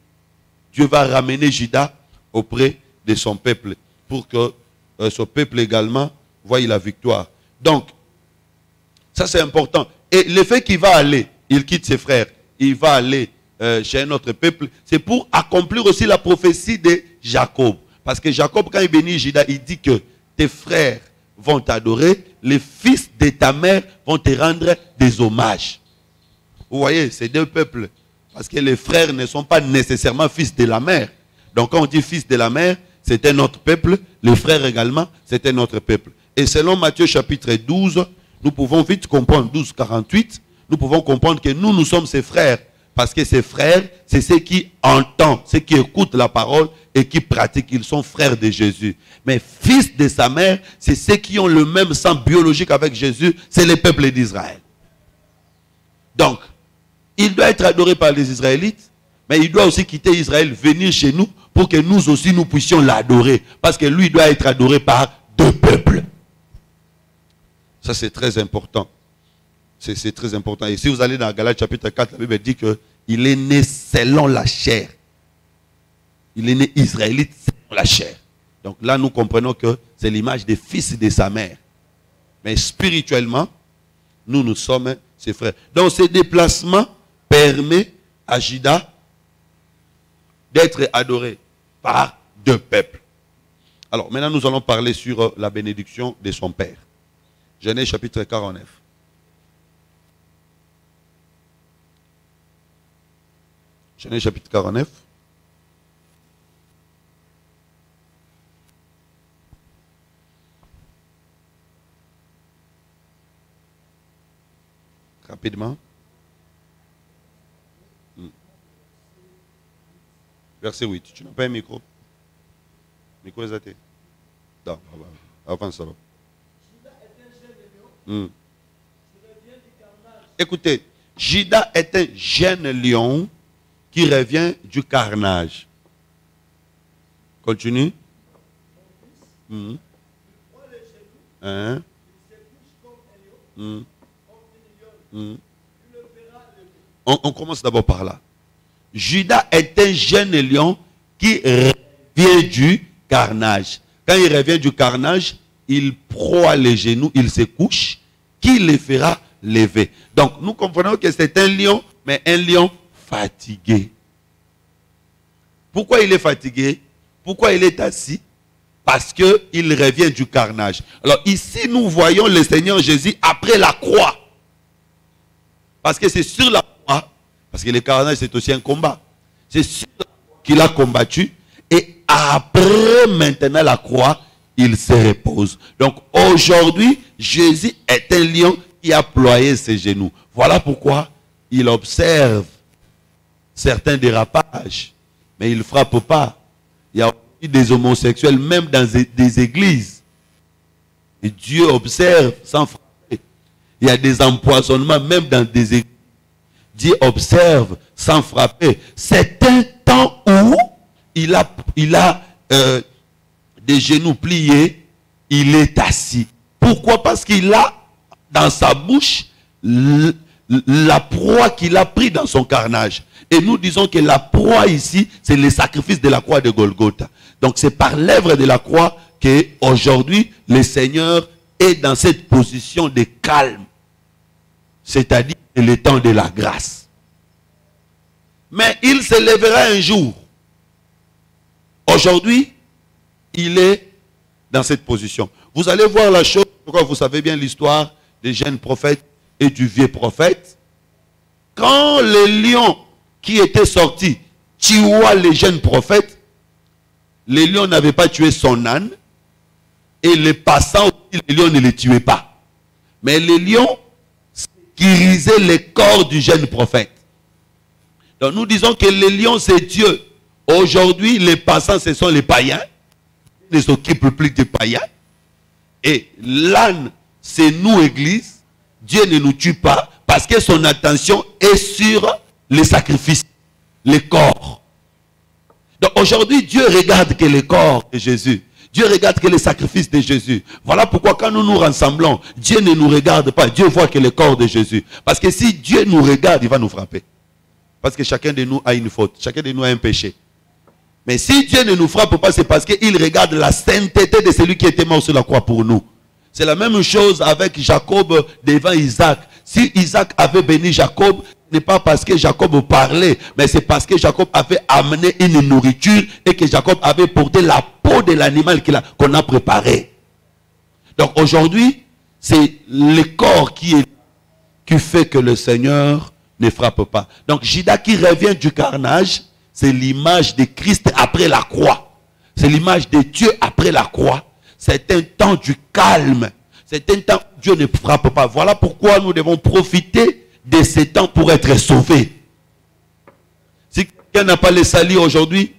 [SPEAKER 1] Dieu va ramener Judas auprès de son peuple. Pour que son peuple également voie la victoire. Donc, ça c'est important. Et le fait qu'il va aller, il quitte ses frères, il va aller chez un autre peuple, c'est pour accomplir aussi la prophétie de Jacob. Parce que Jacob, quand il bénit Judas, il dit que tes frères vont t'adorer, les fils de ta mère vont te rendre des hommages. Vous voyez, c'est deux peuples. Parce que les frères ne sont pas nécessairement fils de la mère. Donc quand on dit fils de la mère, c'est un autre peuple. Les frères également, c'est un autre peuple. Et selon Matthieu chapitre 12, nous pouvons vite comprendre, 12, 48, nous pouvons comprendre que nous sommes ses frères. Parce que ces frères, c'est ceux qui entendent, ceux qui écoutent la parole et qui pratiquent. Ils sont frères de Jésus. Mais fils de sa mère, c'est ceux qui ont le même sang biologique avec Jésus. C'est le peuple d'Israël. Donc, il doit être adoré par les Israélites, mais il doit aussi quitter Israël, venir chez nous pour que nous aussi nous puissions l'adorer. Parce que lui doit être adoré par deux peuples. Ça c'est très important. C'est très important. Et si vous allez dans Galates chapitre 4, la Bible dit qu'il est né selon la chair. Il est né israélite selon la chair. Donc là, nous comprenons que c'est l'image des fils de sa mère. Mais spirituellement, nous sommes ses frères. Donc ce déplacement permet à Judas d'être adoré par deux peuples. Alors maintenant, nous allons parler sur la bénédiction de son père. Genèse chapitre 49. Genèse chapitre 49. Rapidement. Verset 8. Tu n'as pas un micro? Micro est athée. Non, avant ça. Écoutez, Judas est un jeune lion qui revient du carnage. Continue. Mhm. Hein? Mhm. Mhm. On commence d'abord par là. Judas est un jeune lion qui revient du carnage. Quand il revient du carnage, il proie les genoux, il se couche, qui le fera lever. Donc nous comprenons que c'est un lion, mais un lion fatigué. Pourquoi il est fatigué? Pourquoi il est assis? Parce qu'il revient du carnage. Alors ici, nous voyons le Seigneur Jésus après la croix. Parce que c'est sur la croix, parce que le carnage c'est aussi un combat. C'est sur la croix qu'il a combattu. Et après maintenant la croix, il se repose. Donc aujourd'hui, Jésus est un lion qui a ployé ses genoux. Voilà pourquoi il observe certains dérapages. Mais il ne frappe pas. Il y a aussi des homosexuels, même dans des églises. Et Dieu observe sans frapper. Il y a des empoisonnements, même dans des églises. Dieu observe sans frapper. C'est un temps où il a des genoux pliés, il est assis. Pourquoi? Parce qu'il a dans sa bouche la proie qu'il a pris dans son carnage. Et nous disons que la proie ici, c'est le sacrifice de la croix de Golgotha. Donc c'est par l'œuvre de la croix qu'aujourd'hui, le Seigneur est dans cette position de calme. C'est-à-dire le temps de la grâce. Mais il se lèvera un jour. Aujourd'hui, il est dans cette position. Vous allez voir la chose, pourquoi vous savez bien l'histoire des jeunes prophètes et du vieux prophète. Quand le lion qui était sorti tua les jeunes prophètes, le lion n'avait pas tué son âne, et les passants aussi, le lion ne les tuait pas. Mais le lion guérisait le corps du jeune prophète. Donc nous disons que le lion c'est Dieu. Aujourd'hui, les passants, ce sont les païens. Ils ne s'occupent plus des païens. Et l'âne, c'est nous, Église. Dieu ne nous tue pas parce que son attention est sur les sacrifices, les corps. Donc aujourd'hui, Dieu regarde que le corps de Jésus. Dieu regarde que les sacrifices de Jésus. Voilà pourquoi quand nous nous rassemblons, Dieu ne nous regarde pas. Dieu voit que le corps de Jésus. Parce que si Dieu nous regarde, il va nous frapper. Parce que chacun de nous a une faute. Chacun de nous a un péché. Mais si Dieu ne nous frappe pas, c'est parce qu'il regarde la sainteté de celui qui était mort sur la croix pour nous. C'est la même chose avec Jacob devant Isaac. Si Isaac avait béni Jacob, ce n'est pas parce que Jacob parlait, mais c'est parce que Jacob avait amené une nourriture et que Jacob avait porté la peau de l'animal qu'on a préparé. Donc aujourd'hui, c'est le corps qui fait que le Seigneur ne frappe pas. Donc Judas qui revient du carnage, c'est l'image de Christ après la croix. C'est l'image de Dieu après la croix. C'est un temps du calme. C'est un temps où Dieu ne frappe pas. Voilà pourquoi nous devons profiter de ce temps pour être sauvés. Si quelqu'un n'a pas le salut aujourd'hui,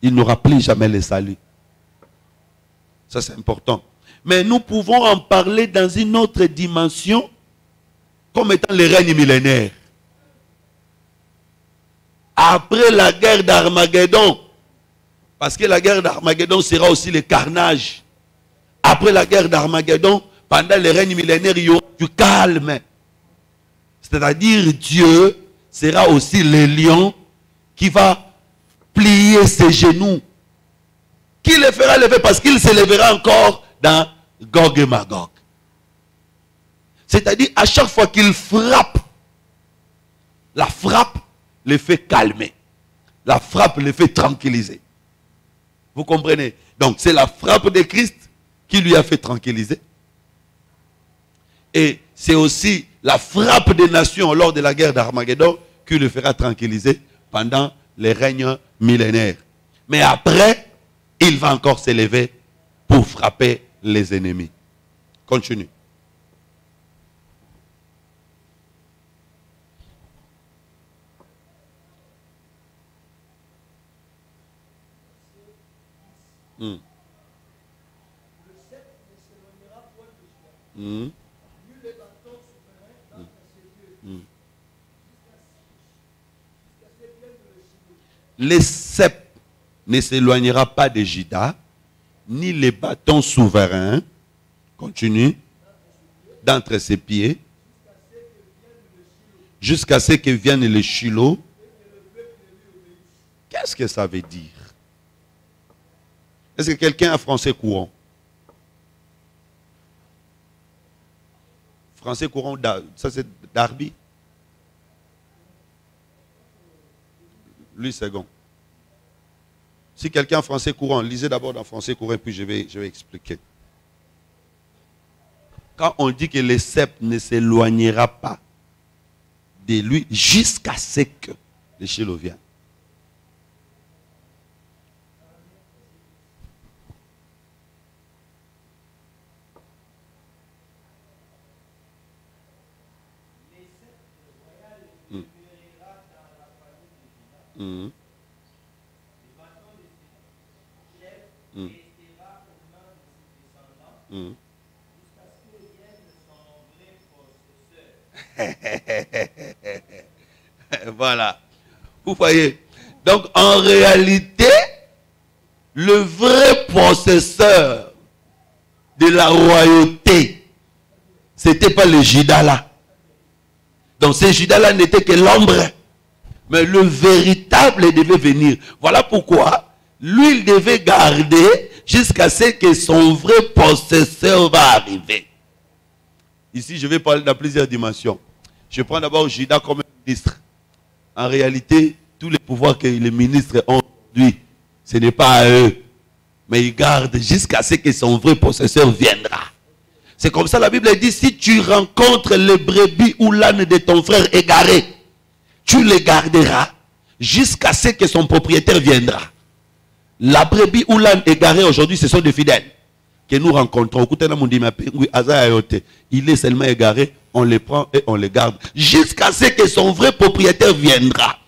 [SPEAKER 1] il n'aura plus jamais le salut. Ça c'est important. Mais nous pouvons en parler dans une autre dimension comme étant le règne millénaire. Après la guerre d'Armageddon, parce que la guerre d'Armageddon sera aussi le carnage. Après la guerre d'Armageddon, pendant le règne millénaire, il y aura du calme. C'est-à-dire Dieu sera aussi le lion qui va plier ses genoux. Qui le fera lever parce qu'il se lèvera encore dans Gog et Magog. C'est-à-dire à chaque fois qu'il frappe, la frappe le fait calmer. La frappe le fait tranquilliser. Vous comprenez? Donc c'est la frappe de Christ qui lui a fait tranquilliser. Et c'est aussi la frappe des nations lors de la guerre d'Armageddon qui le fera tranquilliser pendant les règnes millénaires. Mais après, il va encore s'élever pour frapper les ennemis. Continue. Le sceptre ne s'éloignera point de Judas. Nul les bâtons souverains entre ses yeux. Jusqu'à ce vienne le Chinois. les sceptres ne s'éloignera pas de Juda, ni les bâtons souverains, continue, d'entre ses pieds, jusqu'à ce que vienne le Shiloh. Qu'est-ce que ça veut dire? Est-ce que quelqu'un a français courant? Français courant, ça c'est Darby. Lui, second. Si quelqu'un a français courant, lisez d'abord dans français courant, puis je vais expliquer. Quand on dit que le sceptre ne s'éloignera pas de lui jusqu'à ce que le Shiloh vienne. Voilà. Vous voyez. Donc en réalité, le vrai possesseur de la royauté, c'était pas le Juda là. Donc ce Juda là n'était que l'ombre. Mais le véritable devait venir. Voilà pourquoi lui, il devait garder jusqu'à ce que son vrai possesseur va arriver. Ici, je vais parler dans plusieurs dimensions. Je prends d'abord Juda comme ministre. En réalité, tous les pouvoirs que les ministres ont aujourd'hui, ce n'est pas à eux. Mais ils gardent jusqu'à ce que son vrai possesseur viendra. C'est comme ça la Bible dit, si tu rencontres le brebis ou l'âne de ton frère égaré, tu les garderas jusqu'à ce que son propriétaire viendra. La brebis ou l'âne égaré aujourd'hui, ce sont des fidèles que nous rencontrons. Il est seulement égaré, on les prend et on les garde jusqu'à ce que son vrai propriétaire viendra.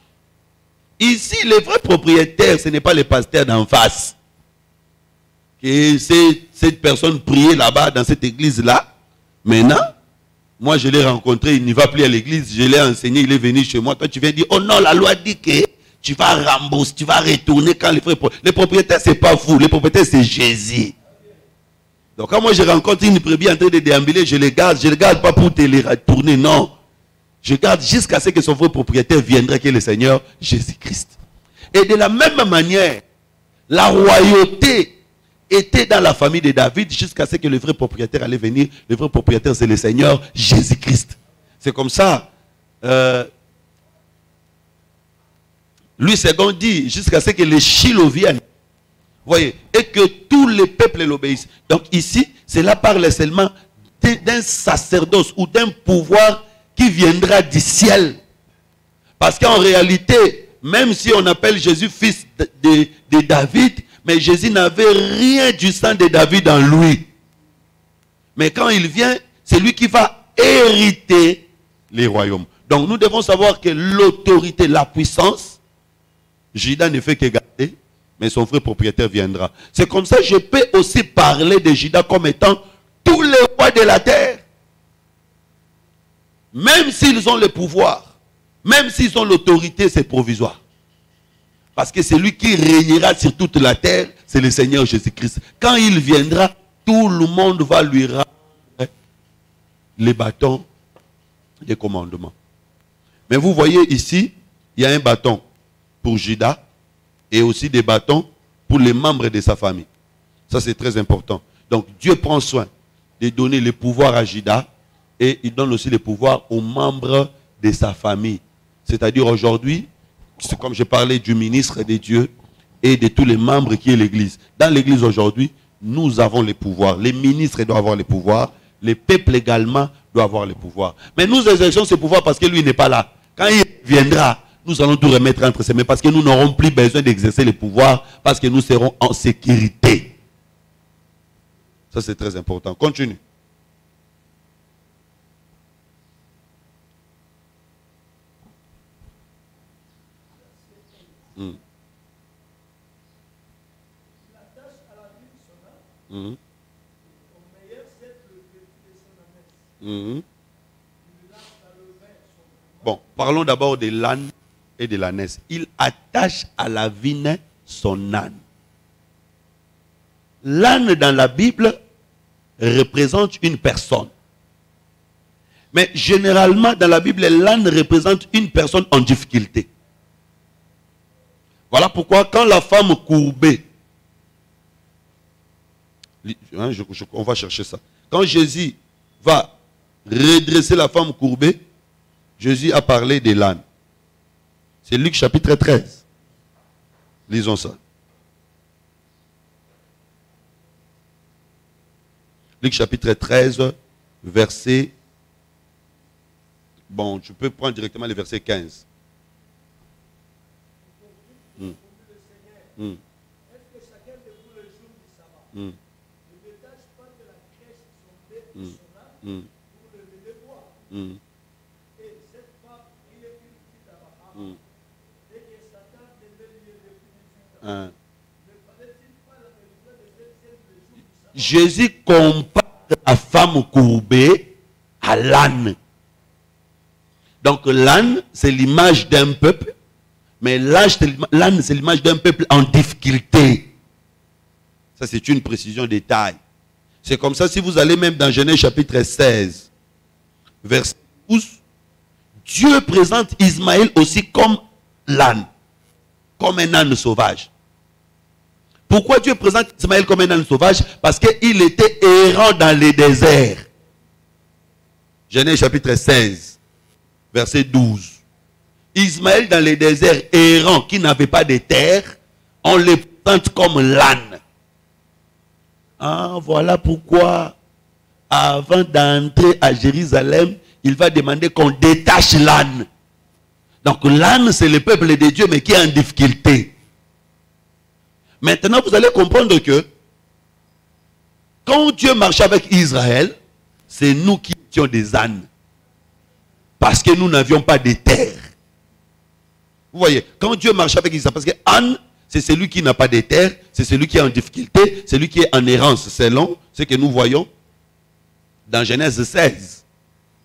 [SPEAKER 1] Ici, le vrai propriétaire, ce n'est pas le pasteur d'en face. Et c'est cette personne priait là-bas dans cette église-là. Maintenant, moi je l'ai rencontré, il n'y va plus à l'église, je l'ai enseigné, il est venu chez moi. Toi tu viens dire, oh non, la loi dit que tu vas rembourser, tu vas retourner quand les frères... Les propriétaires, ce n'est pas vous, les propriétaires, c'est Jésus. Donc quand moi je rencontre une brebis en train de déambuler, je les garde pas pour te les retourner, non. Je garde jusqu'à ce que son vrai propriétaire viendra, qui est le Seigneur Jésus-Christ. Et de la même manière, la royauté était dans la famille de David jusqu'à ce que le vrai propriétaire allait venir. Le vrai propriétaire, c'est le Seigneur Jésus-Christ. C'est comme ça. Lui, second dit, jusqu'à ce que les Shiloh viennent. Voyez, et que tous les peuples l'obéissent. Donc ici, cela parle seulement d'un sacerdoce ou d'un pouvoir qui viendra du ciel. Parce qu'en réalité, même si on appelle Jésus fils de David, mais Jésus n'avait rien du sang de David en lui. Mais quand il vient, c'est lui qui va hériter les royaumes. Donc nous devons savoir que l'autorité, la puissance, Juda ne fait que garder, mais son frère propriétaire viendra. C'est comme ça que je peux aussi parler de Juda comme étant tous les rois de la terre. Même s'ils ont le pouvoir, même s'ils ont l'autorité, c'est provisoire. Parce que c'est lui qui régnera sur toute la terre, c'est le Seigneur Jésus-Christ. Quand il viendra, tout le monde va lui rendre les bâtons des commandements. Mais vous voyez ici, il y a un bâton pour Juda et aussi des bâtons pour les membres de sa famille. Ça, c'est très important. Donc, Dieu prend soin de donner le pouvoir à Juda et il donne aussi le pouvoir aux membres de sa famille. C'est-à-dire aujourd'hui, c'est comme je parlais du ministre de Dieu et de tous les membres qui est l'église. Dans l'église aujourd'hui, nous avons les pouvoirs. Les ministres doivent avoir les pouvoirs. Les peuples également doivent avoir les pouvoirs. Mais nous exerçons ce pouvoir parce que lui n'est pas là. Quand il viendra, nous allons tout remettre entre ses mains parce que nous n'aurons plus besoin d'exercer les pouvoirs parce que nous serons en sécurité. Ça, c'est très important. Continue. Bon, parlons d'abord de l'âne et de l'ânesse. Il attache à la vigne son âne. L'âne dans la Bible représente une personne. Mais généralement dans la Bible, l'âne représente une personne en difficulté. Voilà pourquoi quand la femme courbée, on va chercher ça. Quand Jésus va redresser la femme courbée, Jésus a parlé de l'âne. C'est Luc chapitre 13. Lisons ça. Luc chapitre 13, verset... Bon, je peux prendre directement le verset 15.
[SPEAKER 2] Est-ce que chacun de vous le jour du sabbat ne détache pas de la crèche son lait et son âne pour le mener boire? Et cette femme priait une fille d'Abraham et que Satan devait lui depuis 18 ans. Ne fallait-il pas la délivrer de cette scène le jour du sabbat?
[SPEAKER 1] Jésus compare la femme courbée à l'âne. Donc l'âne, c'est l'image d'un peuple. Mais l'âne, c'est l'image d'un peuple en difficulté. Ça, c'est une précision de taille. C'est comme ça, si vous allez même dans Genèse chapitre 16, verset 12, Dieu présente Ismaël aussi comme l'âne, comme un âne sauvage. Pourquoi Dieu présente Ismaël comme un âne sauvage? Parce qu'il était errant dans les déserts. Genèse chapitre 16, verset 12. Ismaël dans les déserts errant qui n'avait pas de terre, on les présente comme l'âne. Ah, voilà pourquoi, avant d'entrer à Jérusalem, il va demander qu'on détache l'âne. Donc l'âne, c'est le peuple de Dieu, mais qui est en difficulté. Maintenant, vous allez comprendre que, quand Dieu marchait avec Israël, c'est nous qui étions des ânes. Parce que nous n'avions pas de terre. Vous voyez, quand Dieu marche avec Israël, parce que âne, c'est celui qui n'a pas de terre, c'est celui qui est en difficulté, celui qui est en errance, selon ce que nous voyons dans Genèse 16.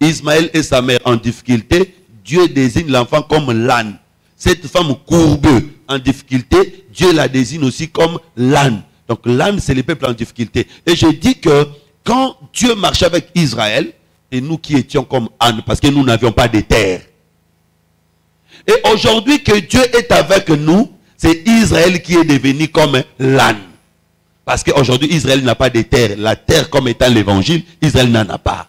[SPEAKER 1] Ismaël et sa mère en difficulté, Dieu désigne l'enfant comme l'âne. Cette femme courbée en difficulté, Dieu la désigne aussi comme l'âne. Donc l'âne, c'est le peuple en difficulté. Et je dis que quand Dieu marchait avec Israël, c'est nous qui étions comme âne, parce que nous n'avions pas de terre. Et aujourd'hui que Dieu est avec nous, c'est Israël qui est devenu comme l'âne. Parce qu'aujourd'hui, Israël n'a pas de terre. La terre comme étant l'évangile, Israël n'en a pas.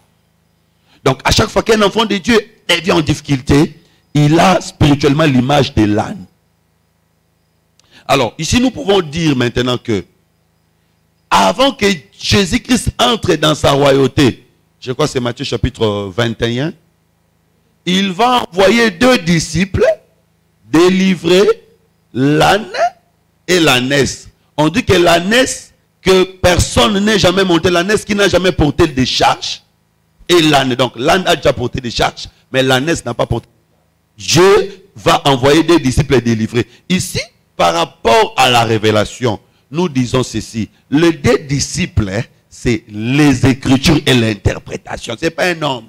[SPEAKER 1] Donc, à chaque fois qu'un enfant de Dieu est en difficulté, il a spirituellement l'image de l'âne. Alors, ici, nous pouvons dire maintenant que, avant que Jésus-Christ entre dans sa royauté, je crois que c'est Matthieu chapitre 21, il va envoyer 2 disciples délivrer l'âne et l'ânesse. On dit que l'ânesse, que personne n'est jamais monté, l'ânesse qui n'a jamais porté de charge, et l'âne. Donc l'âne a déjà porté des charges, mais l'ânesse n'a pas porté. Dieu va envoyer 2 disciples délivrer. Ici, par rapport à la révélation, nous disons ceci. Les 2 disciples, c'est les Écritures et l'interprétation. Ce n'est pas un homme.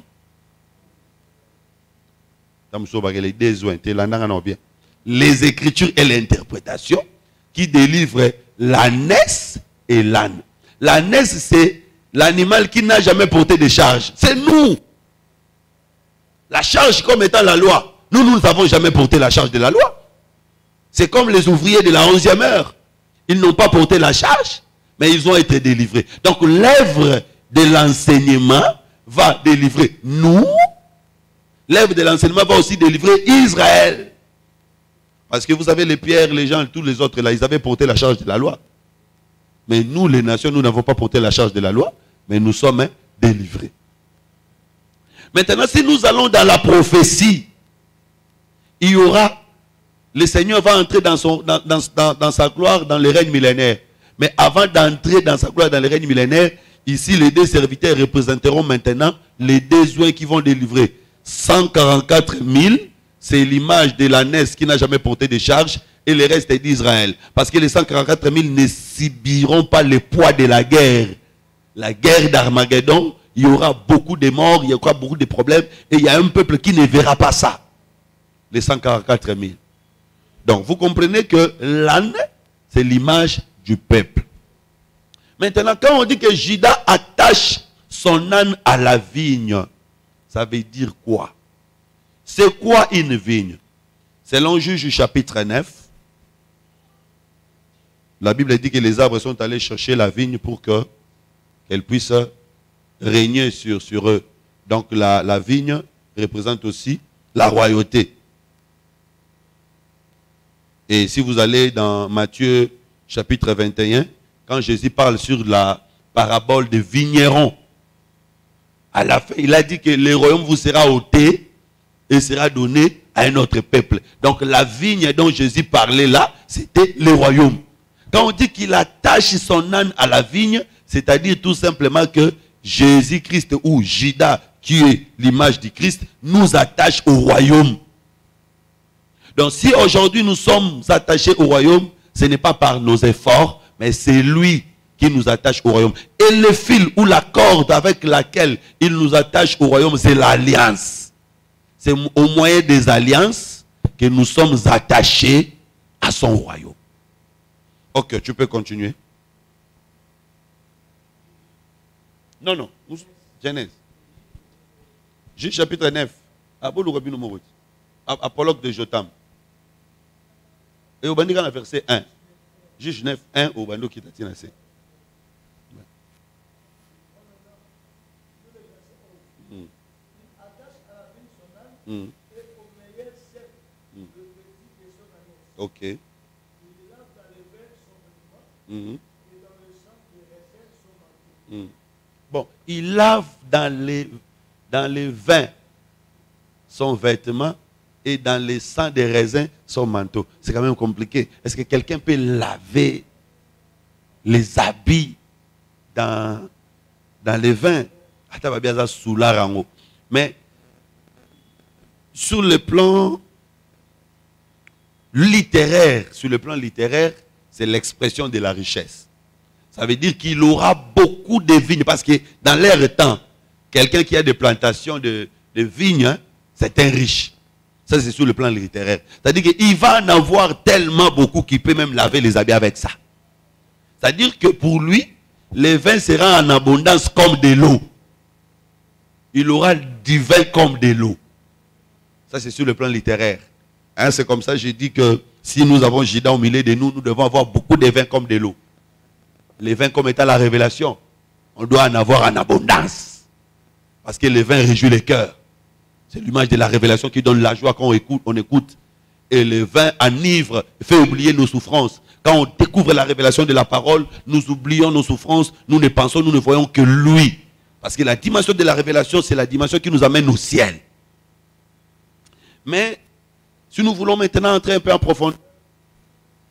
[SPEAKER 1] Les Écritures et l'interprétation qui délivrent l'ânesse et l'âne. L'ânesse, c'est l'animal qui n'a jamais porté de charge. C'est nous. La charge comme étant la loi. Nous n'avons jamais porté la charge de la loi. C'est comme les ouvriers de la 11e heure. Ils n'ont pas porté la charge, mais ils ont été délivrés. Donc l'œuvre de l'enseignement va délivrer nous. L'œuvre de l'enseignement va aussi délivrer Israël. Parce que vous savez, les Pierre, les gens, tous les autres là, ils avaient porté la charge de la loi. Mais nous, les nations, nous n'avons pas porté la charge de la loi, mais nous sommes délivrés. Maintenant, si nous allons dans la prophétie, il y aura, le Seigneur va entrer dans sa gloire dans le règne millénaire. Mais avant d'entrer dans sa gloire dans le règne millénaire, ici, les 2 serviteurs représenteront maintenant les 2 oins qui vont délivrer. 144 000, c'est l'image de l'ânesse qui n'a jamais porté de charge, et le reste est d'Israël. Parce que les 144 000 ne subiront pas le poids de la guerre. La guerre d'Armageddon, il y aura beaucoup de morts, il y aura beaucoup de problèmes, et il y a un peuple qui ne verra pas ça. Les 144 000. Donc, vous comprenez que l'âne, c'est l'image du peuple. Maintenant, quand on dit que Judas attache son âne à la vigne, ça veut dire quoi? C'est quoi une vigne? Selon Juge chapitre 9, la Bible dit que les arbres sont allés chercher la vigne pour qu'elle puisse régner sur eux. Donc la vigne représente aussi la royauté. Et si vous allez dans Matthieu chapitre 21, quand Jésus parle sur la parabole des vignerons, à la fin, il a dit que le royaume vous sera ôté et sera donné à un autre peuple. Donc la vigne dont Jésus parlait là, c'était le royaume. Quand on dit qu'il attache son âne à la vigne, c'est-à-dire tout simplement que Jésus-Christ ou Judas, qui est l'image du Christ, nous attache au royaume. Donc si aujourd'hui nous sommes attachés au royaume, ce n'est pas par nos efforts, mais c'est lui qui nous attache au royaume. Et le fil ou la corde avec laquelle il nous attache au royaume, c'est l'alliance. C'est au moyen des alliances que nous sommes attachés à son royaume. Ok, tu peux continuer. Non. Genèse. Juge chapitre 9. Apologue de Jotam. Et au bandit, verset 1. Juge 9, 1, au bandit qui t'a tiré. Ok. Bon, il lave dans les vins son vêtement et dans les sangs des raisins son manteau. C'est quand même compliqué. Est-ce que quelqu'un peut laver les habits dans les vins? Mais sur le plan littéraire, c'est l'expression de la richesse. Ça veut dire qu'il aura beaucoup de vignes, parce que dans leur temps, quelqu'un qui a des plantations de vignes, hein, c'est un riche. Ça, c'est sur le plan littéraire. C'est-à-dire qu'il va en avoir tellement beaucoup qu'il peut même laver les habits avec ça. C'est-à-dire que pour lui, le vin sera en abondance comme de l'eau. Il aura du vin comme de l'eau. Ça, c'est sur le plan littéraire. Hein, c'est comme ça, j'ai dit que si nous avons Judas au milieu de nous, nous devons avoir beaucoup de vin comme de l'eau. Les vins comme étant la révélation, on doit en avoir en abondance. Parce que le vin réjouit le cœur. C'est l'image de la révélation qui donne la joie quand on écoute. Et le vin enivre, fait oublier nos souffrances. Quand on découvre la révélation de la parole, nous oublions nos souffrances, nous ne pensons, nous ne voyons que lui. Parce que la dimension de la révélation, c'est la dimension qui nous amène au ciel. Mais, si nous voulons maintenant entrer un peu en profondeur,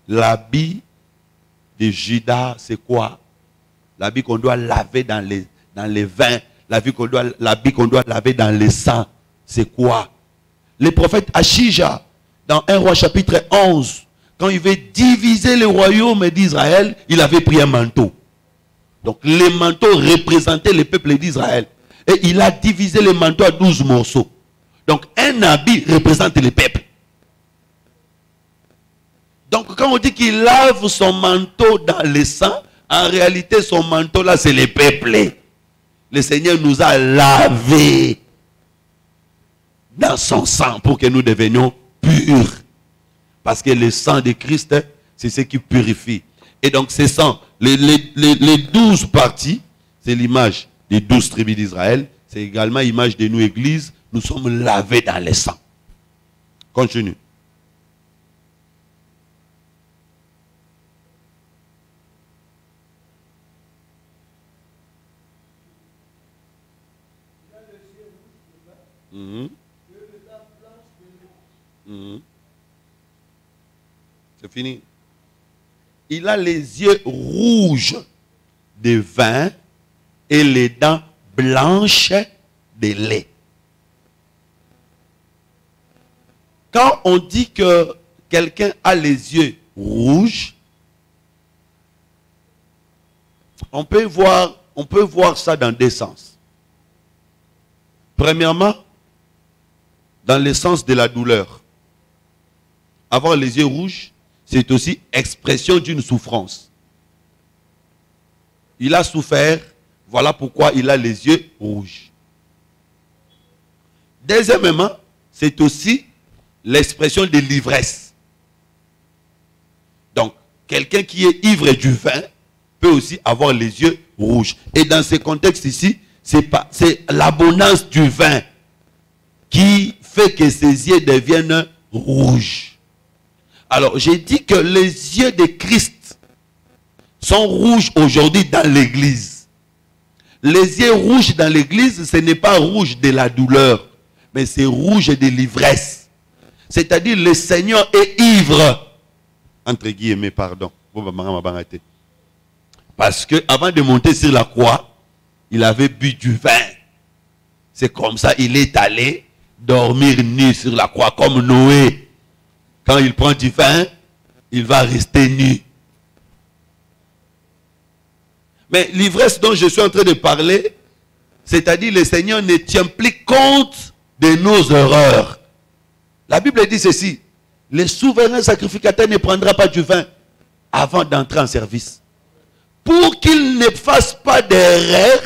[SPEAKER 1] l'habit de Judas, c'est quoi? L'habit qu'on doit laver dans les vins, l'habit qu'on doit laver dans les sangs, c'est quoi? Le prophète Achija, dans 1 Roi chapitre 11, quand il veut diviser le royaume d'Israël, il avait pris un manteau. Donc les manteaux représentaient le peuple d'Israël. Et il a divisé le manteau à 12 morceaux. Donc un habit représente le peuple. Donc quand on dit qu'il lave son manteau dans le sang, en réalité son manteau là c'est le peuple. Le Seigneur nous a lavés dans son sang pour que nous devenions purs. Parce que le sang de Christ, c'est ce qui purifie. Et donc ce sang, les 12 parties, c'est l'image des 12 tribus d'Israël. C'est également l'image de nous, églises. Nous sommes lavés dans le sang. Continue. C'est fini. Il a les yeux rouges de vin et les dents blanches de lait. Quand on dit que quelqu'un a les yeux rouges, on peut voir ça dans deux sens. Premièrement, dans le sens de la douleur. avoir les yeux rouges, c'est aussi expression d'une souffrance. Il a souffert, voilà pourquoi il a les yeux rouges. Deuxièmement, c'est aussi l'expression de l'ivresse. Donc, quelqu'un qui est ivre du vin peut aussi avoir les yeux rouges. Et dans ce contexte ici, c'est l'abondance du vin qui fait que ses yeux deviennent rouges. Alors, j'ai dit que les yeux de Christ sont rouges aujourd'hui dans l'église. Les yeux rouges dans l'église, ce n'est pas rouge de la douleur, mais c'est rouge de l'ivresse. C'est-à-dire, le Seigneur est ivre. Entre guillemets, pardon. Parce que avant de monter sur la croix, il avait bu du vin. C'est comme ça, il est allé dormir nu sur la croix, comme Noé. Quand il prend du vin, il va rester nu. Mais l'ivresse dont je suis en train de parler, c'est-à-dire le Seigneur ne tient plus compte de nos erreurs. La Bible dit ceci: le souverain sacrificateur ne prendra pas du vin avant d'entrer en service, pour qu'il ne fasse pas d'erreur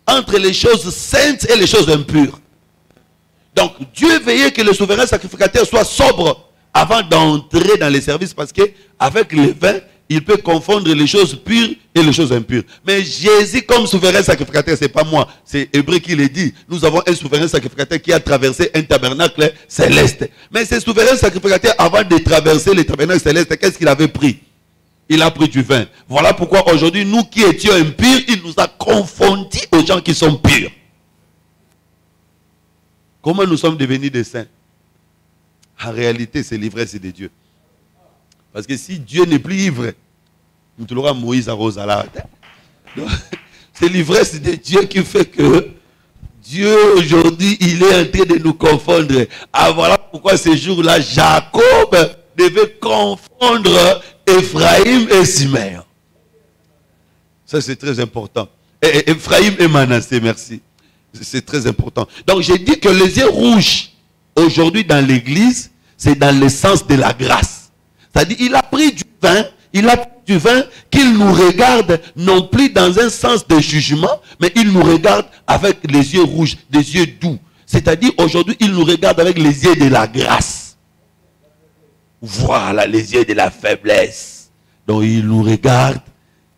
[SPEAKER 1] entre les choses saintes et les choses impures. Donc Dieu veillait que le souverain sacrificateur soit sobre avant d'entrer dans les services, parce qu'avec le vin, il peut confondre les choses pures et les choses impures. Mais Jésus comme souverain sacrificateur, ce n'est pas moi, c'est Hébreu qui le dit. Nous avons un souverain sacrificateur qui a traversé un tabernacle céleste. Mais ce souverain sacrificateur, avant de traverser le tabernacle céleste, qu'est-ce qu'il avait pris? Il a pris du vin. Voilà pourquoi aujourd'hui, nous qui étions impurs, il nous a confondus aux gens qui sont purs. Comment nous sommes devenus des saints? En réalité, c'est l'ivresse de Dieu. Parce que si Dieu n'est plus ivre, nous te l'aurons Moïse à Rosala. C'est l'ivresse de Dieu qui fait que Dieu aujourd'hui, il est en train de nous confondre. Ah, voilà pourquoi ce jour-là, Jacob devait confondre Ephraim et Siméon. Ça, c'est très important. Ephraim et Manassé, merci. C'est très important. Donc, j'ai dit que les yeux rouges, aujourd'hui dans l'église, c'est dans le sens de la grâce. C'est-à-dire, il a pris du vin, qu'il nous regarde non plus dans un sens de jugement, mais il nous regarde avec les yeux rouges, des yeux doux. C'est-à-dire, aujourd'hui, il nous regarde avec les yeux de la grâce. Voilà, les yeux de la faiblesse. Donc, il nous regarde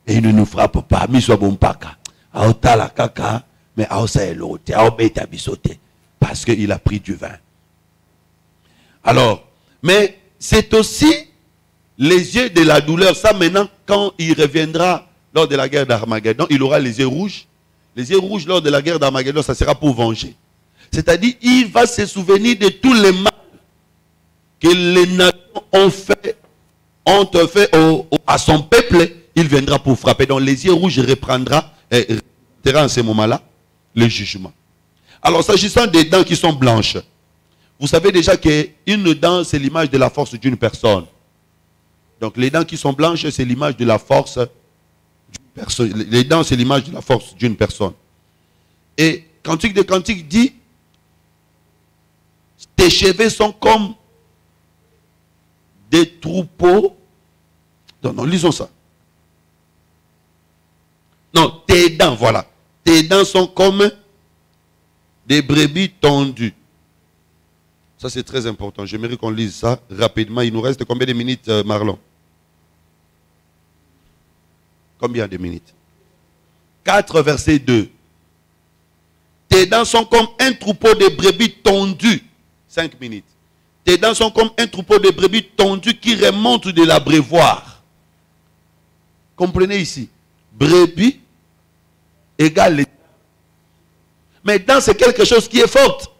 [SPEAKER 1] et il ne nous frappe pas. Parce qu'il a pris du vin. Alors, mais c'est aussi les yeux de la douleur. Ça maintenant, quand il reviendra lors de la guerre d'Armageddon, il aura les yeux rouges. Les yeux rouges lors de la guerre d'Armageddon, ça sera pour venger. C'est-à-dire, il va se souvenir de tous les mal que les nations ont fait à son peuple. Il viendra pour frapper. Donc les yeux rouges reprendra en ce moment-là le jugement. Alors s'agissant des dents qui sont blanches, vous savez déjà qu'une dent, c'est l'image de la force d'une personne. Donc les dents qui sont blanches, c'est l'image de la force d'une personne. Les dents, c'est l'image de la force d'une personne. Et Cantique des Cantiques dit, tes cheveux sont comme des troupeaux. Non, lisons ça. Non, tes dents, voilà. Tes dents sont comme des brebis tondues. Ça, c'est très important. J'aimerais qu'on lise ça rapidement. Il nous reste combien de minutes, Marlon? Combien de minutes? 4, verset 2. Tes dents sont comme un troupeau de brebis tondues. 5 minutes. Tes dents sont comme un troupeau de brebis tondues qui remontent de l'abreuvoir. Comprenez ici. Brebis égale les dents. Mais dents, c'est quelque chose qui est forte.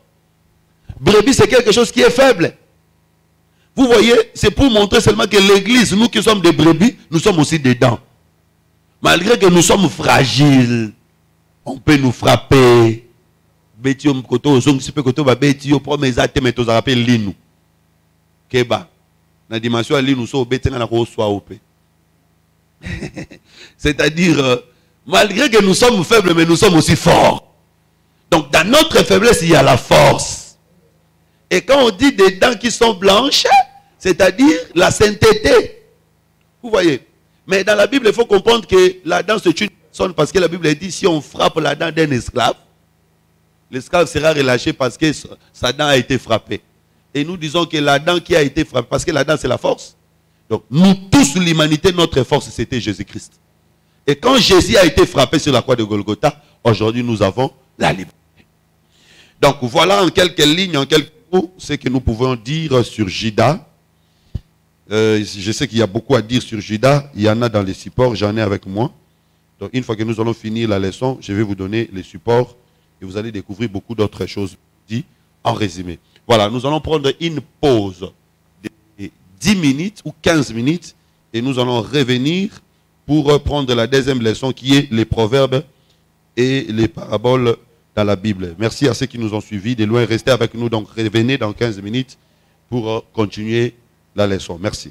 [SPEAKER 1] Brebis, c'est quelque chose qui est faible. Vous voyez, c'est pour montrer seulement que l'église, nous qui sommes des brebis, nous sommes aussi des dents. Malgré que nous sommes fragiles, on peut nous frapper. C'est-à-dire, malgré que nous sommes faibles, mais nous sommes aussi forts. Donc, dans notre faiblesse, il y a la force. Et quand on dit des dents qui sont blanches, c'est-à-dire la sainteté. Vous voyez. Mais dans la Bible, il faut comprendre que l'Adam c'est une personne, parce que la Bible dit si on frappe la dent d'un esclave, l'esclave sera relâché parce que sa dent a été frappée. Et nous disons que la dent qui a été frappée, parce que la dent c'est la force. Donc nous tous, l'humanité, notre force c'était Jésus-Christ. Et quand Jésus a été frappé sur la croix de Golgotha, aujourd'hui nous avons la liberté. Donc voilà en quelques lignes, en quelques mots, ce que nous pouvons dire sur Judas. Je sais qu'il y a beaucoup à dire sur Judas. Il y en a dans les supports, j'en ai avec moi. Donc une fois que nous allons finir la leçon, je vais vous donner les supports et vous allez découvrir beaucoup d'autres choses dit en résumé. Voilà, nous allons prendre une pause de 10 minutes ou 15 minutes et nous allons revenir pour reprendre la deuxième leçon qui est les proverbes et les paraboles dans la Bible. Merci à ceux qui nous ont suivis de loin. Restez avec nous, donc revenez dans 15 minutes pour continuer la leçon. Merci.